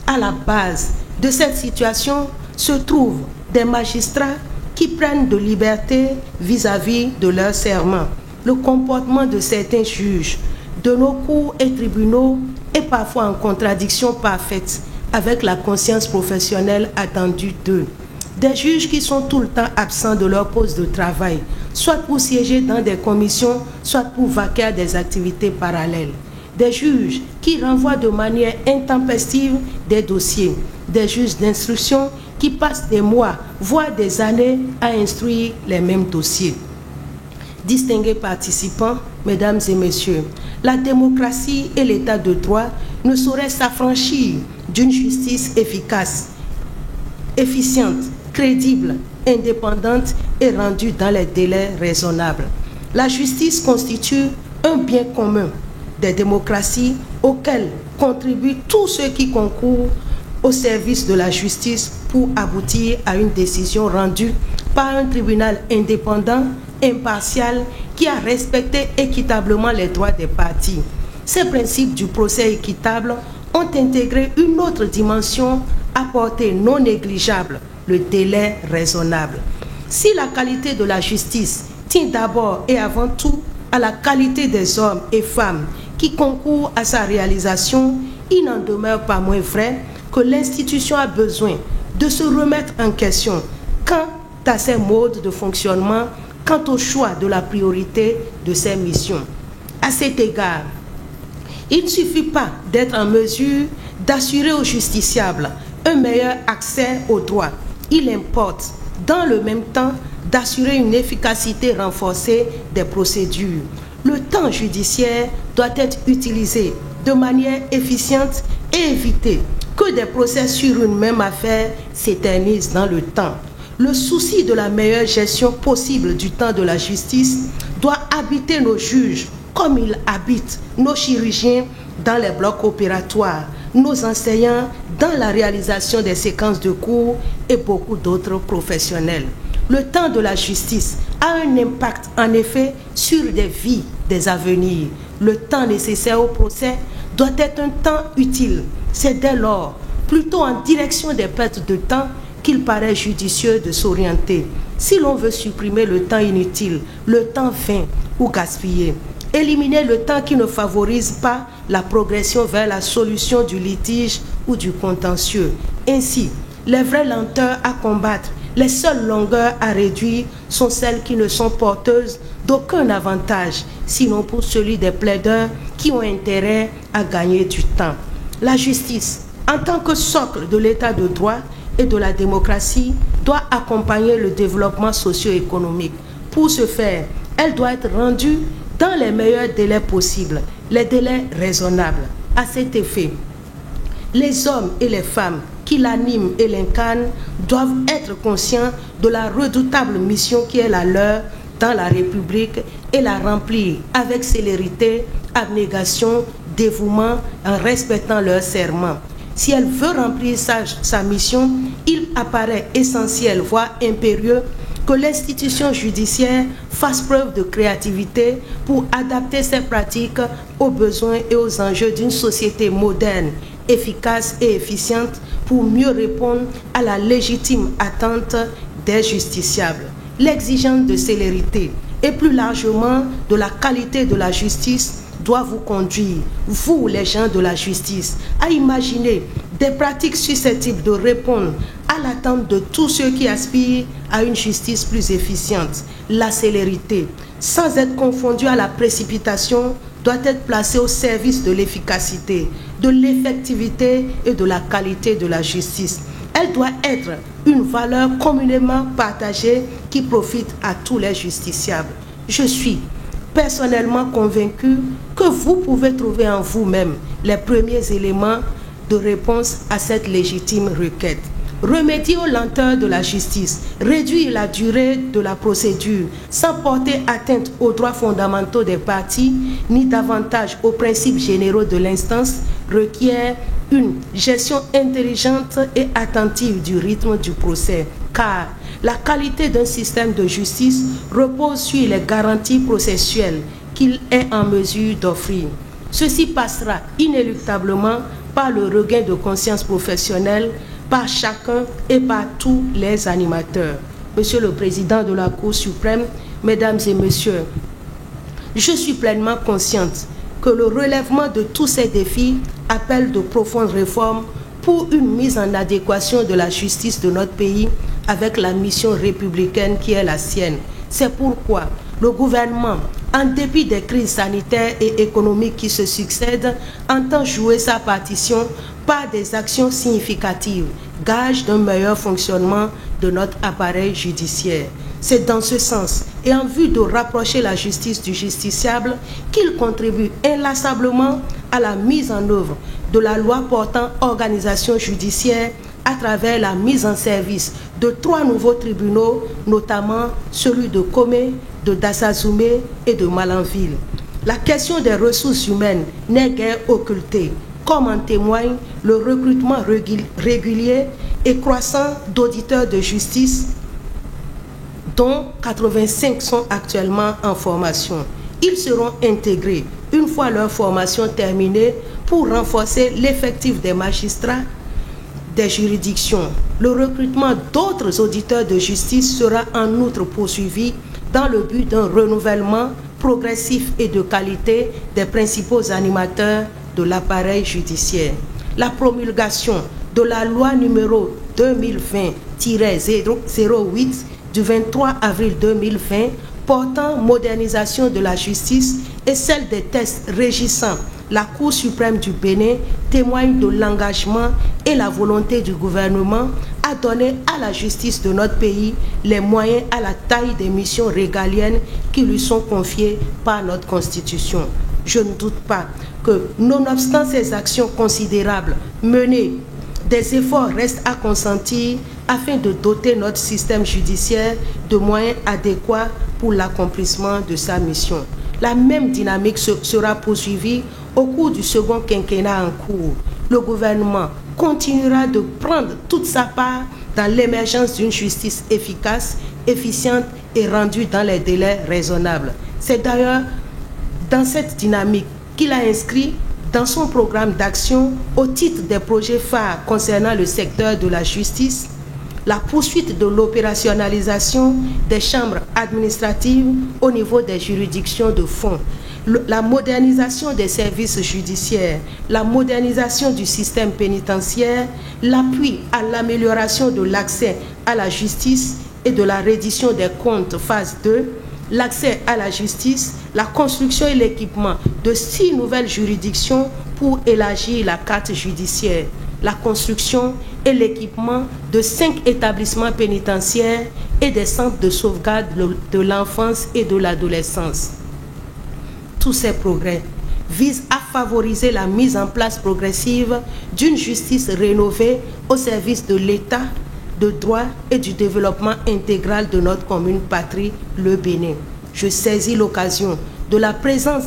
À la base de cette situation se trouvent des magistrats qui prennent de liberté vis-à-vis de leur serment. Le comportement de certains juges de nos cours et tribunaux est parfois en contradiction parfaite avec la conscience professionnelle attendue d'eux. Des juges qui sont tout le temps absents de leur poste de travail, soit pour siéger dans des commissions, soit pour vaquer à des activités parallèles. Des juges qui renvoient de manière intempestive des dossiers. Des juges d'instruction qui passent des mois, voire des années à instruire les mêmes dossiers. Distingués participants, mesdames et messieurs, la démocratie et l'état de droit ne sauraient s'affranchir d'une justice efficace, efficiente, crédible, indépendante et rendue dans les délais raisonnables. La justice constitue un bien commun des démocraties auxquelles contribuent tous ceux qui concourent au service de la justice pour aboutir à une décision rendue par un tribunal indépendant, impartial, qui a respecté équitablement les droits des parties. Ces principes du procès équitable ont intégré une autre dimension à portée non négligeable, le délai raisonnable. Si la qualité de la justice tient d'abord et avant tout à la qualité des hommes et femmes qui concourent à sa réalisation, il n'en demeure pas moins vrai que l'institution a besoin de se remettre en question quant à ses modes de fonctionnement, quant au choix de la priorité de ses missions. À cet égard, il ne suffit pas d'être en mesure d'assurer aux justiciables un meilleur accès aux droits. Il importe, dans le même temps, d'assurer une efficacité renforcée des procédures. Le temps judiciaire doit être utilisé de manière efficiente et éviter que des procès sur une même affaire s'éternisent dans le temps. Le souci de la meilleure gestion possible du temps de la justice doit habiter nos juges comme il habite nos chirurgiens dans les blocs opératoires, nos enseignants dans la réalisation des séquences de cours et beaucoup d'autres professionnels. Le temps de la justice a un impact en effet sur les vies des avenirs. Le temps nécessaire au procès doit être un temps utile. C'est dès lors plutôt en direction des pertes de temps qu'il paraît judicieux de s'orienter. Si l'on veut supprimer le temps inutile, le temps vain ou gaspillé, éliminer le temps qui ne favorise pas la progression vers la solution du litige ou du contentieux. Ainsi, les vraies lenteurs à combattre, les seules longueurs à réduire sont celles qui ne sont porteuses d'aucun avantage, sinon pour celui des plaideurs qui ont intérêt à gagner du temps. La justice, en tant que socle de l'état de droit et de la démocratie, doit accompagner le développement socio-économique. Pour ce faire, elle doit être rendue dans les meilleurs délais possibles, les délais raisonnables. À cet effet, les hommes et les femmes qui l'animent et l'incarnent doivent être conscients de la redoutable mission qui est la leur dans la République et la remplir avec célérité, abnégation, dévouement, en respectant leur serment. Si elle veut remplir sa mission, il apparaît essentiel, voire impérieux, que l'institution judiciaire fasse preuve de créativité pour adapter ses pratiques aux besoins et aux enjeux d'une société moderne, efficace et efficiente pour mieux répondre à la légitime attente des justiciables. L'exigence de célérité et plus largement de la qualité de la justice doit vous conduire, vous les gens de la justice, à imaginer des pratiques susceptibles de répondre à l'attente de tous ceux qui aspirent à une justice plus efficiente. La célérité, sans être confondue à la précipitation, doit être placée au service de l'efficacité, de l'effectivité et de la qualité de la justice. Elle doit être une valeur communément partagée qui profite à tous les justiciables. Je suis personnellement convaincu que vous pouvez trouver en vous-même les premiers éléments de réponse à cette légitime requête. Remédier aux lenteurs de la justice, réduire la durée de la procédure sans porter atteinte aux droits fondamentaux des parties ni davantage aux principes généraux de l'instance requiert une gestion intelligente et attentive du rythme du procès, car la qualité d'un système de justice repose sur les garanties processuelles qu'il est en mesure d'offrir. Ceci passera inéluctablement par le regain de conscience professionnelle par chacun et par tous les animateurs. Monsieur le Président de la Cour suprême, Mesdames et Messieurs, je suis pleinement consciente que le relèvement de tous ces défis appelle de profondes réformes pour une mise en adéquation de la justice de notre pays avec la mission républicaine qui est la sienne. C'est pourquoi le gouvernement, en dépit des crises sanitaires et économiques qui se succèdent, entend jouer sa partition par des actions significatives, gage d'un meilleur fonctionnement de notre appareil judiciaire. C'est dans ce sens, et en vue de rapprocher la justice du justiciable, qu'il contribue inlassablement à la mise en œuvre de la loi portant organisation judiciaire à travers la mise en service de 3 nouveaux tribunaux, notamment celui de Comé, de Dassazoumé et de Malanville. La question des ressources humaines n'est guère occultée, comme en témoigne le recrutement régulier et croissant d'auditeurs de justice, dont 85 sont actuellement en formation. Ils seront intégrés une fois leur formation terminée pour renforcer l'effectif des magistrats des juridictions. Le recrutement d'autres auditeurs de justice sera en outre poursuivi dans le but d'un renouvellement progressif et de qualité des principaux animateurs de l'appareil judiciaire. La promulgation de la loi numéro 2020-08 du 23 avril 2020 portant modernisation de la justice et celle des textes régissant la Cour suprême du Bénin témoignent de l'engagement et la volonté du gouvernement à donner à la justice de notre pays les moyens à la taille des missions régaliennes qui lui sont confiées par notre Constitution. Je ne doute pas que, nonobstant ces actions considérables menées, des efforts restent à consentir afin de doter notre système judiciaire de moyens adéquats pour l'accomplissement de sa mission. La même dynamique sera poursuivie au cours du second quinquennat en cours. Le gouvernement continuera de prendre toute sa part dans l'émergence d'une justice efficace, efficiente et rendue dans les délais raisonnables. C'est d'ailleurs dans cette dynamique qu'il a inscrit dans son programme d'action au titre des projets phares concernant le secteur de la justice, la poursuite de l'opérationnalisation des chambres administratives au niveau des juridictions de fond, la modernisation des services judiciaires, la modernisation du système pénitentiaire, l'appui à l'amélioration de l'accès à la justice et de la reddition des comptes phase 2, l'accès à la justice, la construction et l'équipement de 6 nouvelles juridictions pour élargir la carte judiciaire, la construction et l'équipement de 5 établissements pénitentiaires et des centres de sauvegarde de l'enfance et de l'adolescence. Tous ces progrès visent à favoriser la mise en place progressive d'une justice rénovée au service de l'État, de droit et du développement intégral de notre commune patrie, le Bénin. Je saisis l'occasion de la présente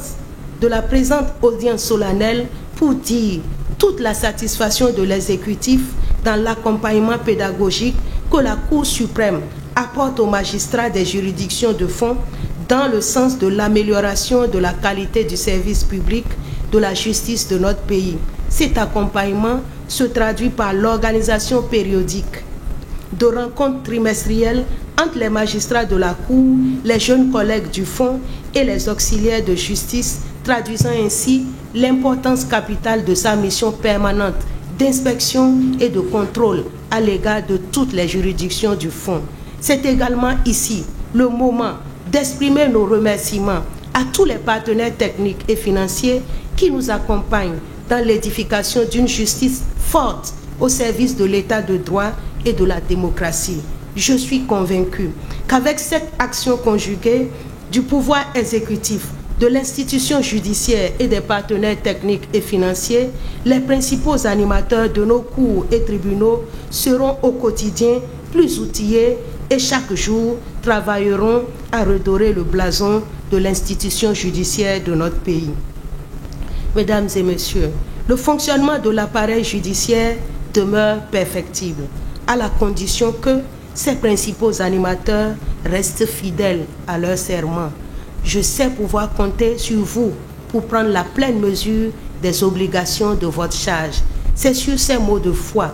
audience solennelle pour dire toute la satisfaction de l'exécutif dans l'accompagnement pédagogique que la Cour suprême apporte aux magistrats des juridictions de fond dans le sens de l'amélioration de la qualité du service public de la justice de notre pays. Cet accompagnement se traduit par l'organisation périodique de rencontres trimestrielles entre les magistrats de la Cour, les jeunes collègues du Fonds et les auxiliaires de justice, traduisant ainsi l'importance capitale de sa mission permanente d'inspection et de contrôle à l'égard de toutes les juridictions du Fonds. C'est également ici le moment d'exprimer nos remerciements à tous les partenaires techniques et financiers qui nous accompagnent dans l'édification d'une justice forte au service de l'état de droit et de la démocratie. Je suis convaincu qu'avec cette action conjuguée du pouvoir exécutif, de l'institution judiciaire et des partenaires techniques et financiers, les principaux animateurs de nos cours et tribunaux seront au quotidien plus outillés et chaque jour travailleront à redorer le blason de l'institution judiciaire de notre pays. Mesdames et messieurs, le fonctionnement de l'appareil judiciaire demeure perfectible, à la condition que ses principaux animateurs restent fidèles à leur serment. Je sais pouvoir compter sur vous pour prendre la pleine mesure des obligations de votre charge. C'est sur ces mots de foi,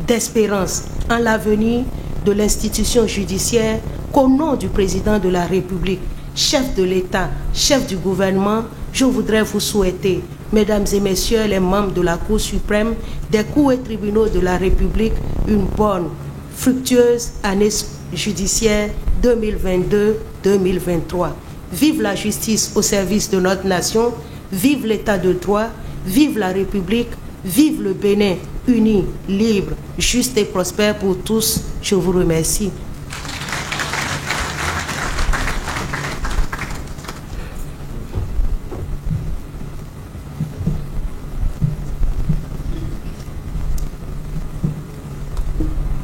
d'espérance en l'avenir de l'institution judiciaire qu'au nom du président de la République, chef de l'État, chef du gouvernement, je voudrais vous souhaiter, mesdames et messieurs les membres de la Cour suprême, des cours et tribunaux de la République, une bonne, fructueuse année judiciaire 2022-2023. Vive la justice au service de notre nation, vive l'état de droit, vive la République, vive le Bénin, uni, libre, juste et prospère pour tous. Je vous remercie.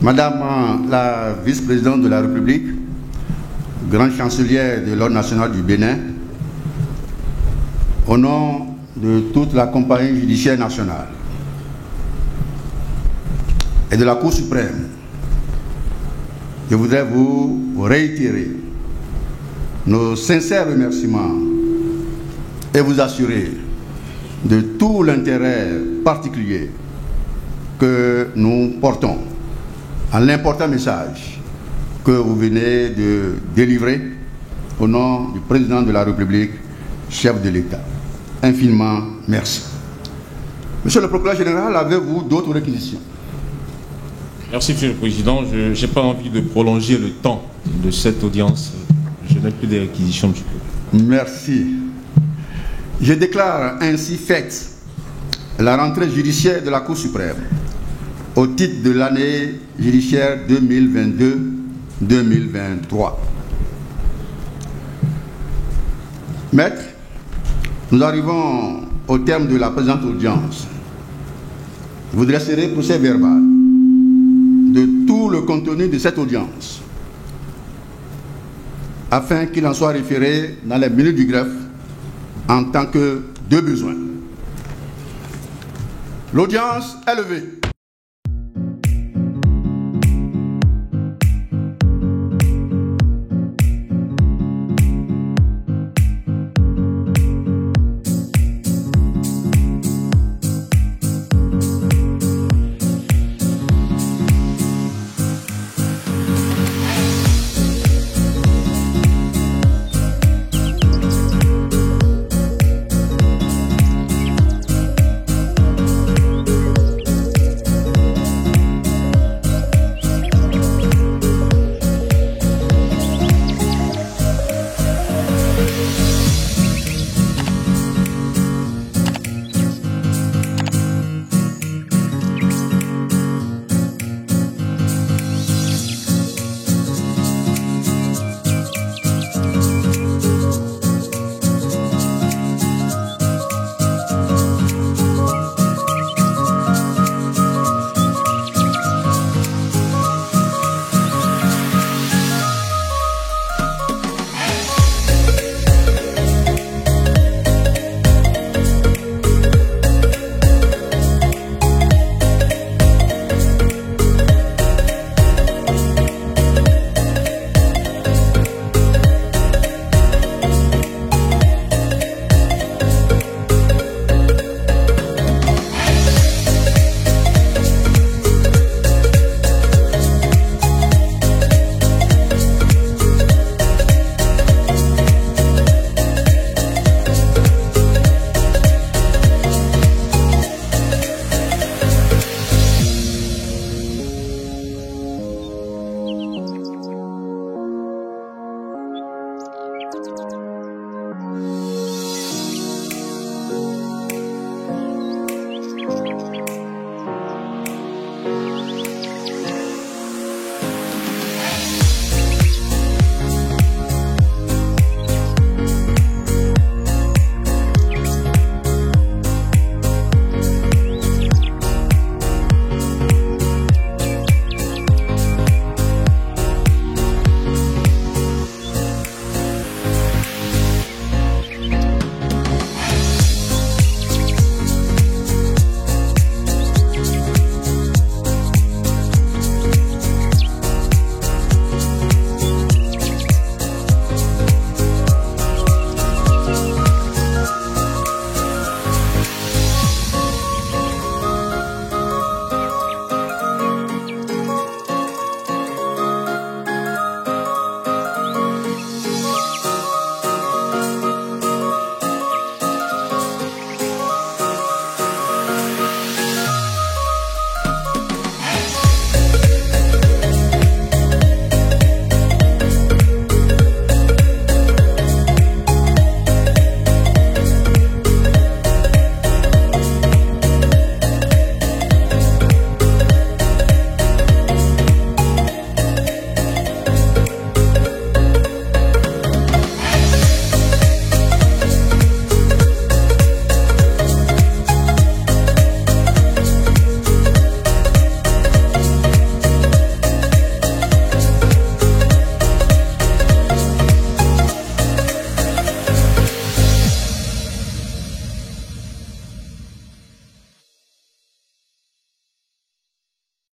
Madame la vice-présidente de la République, grande chancelière de l'Ordre national du Bénin, au nom de toute la compagnie judiciaire nationale et de la Cour suprême, je voudrais vous réitérer nos sincères remerciements et vous assurer de tout l'intérêt particulier que nous portons à l'important message que vous venez de délivrer au nom du président de la République, chef de l'État. Infiniment merci. Monsieur le procureur général, avez-vous d'autres réquisitions? Merci, Monsieur le Président. Je n'ai pas envie de prolonger le temps de cette audience. Je n'ai plus de réquisitions, Monsieur le Président. Merci. Je déclare ainsi faite la rentrée judiciaire de la Cour suprême au titre de l'année judiciaire 2022-2023. Maître, nous arrivons au terme de la présente audience. Vous dresserez procès verbal de tout le contenu de cette audience afin qu'il en soit référé dans les minutes du greffe en tant que de besoin. L'audience est levée.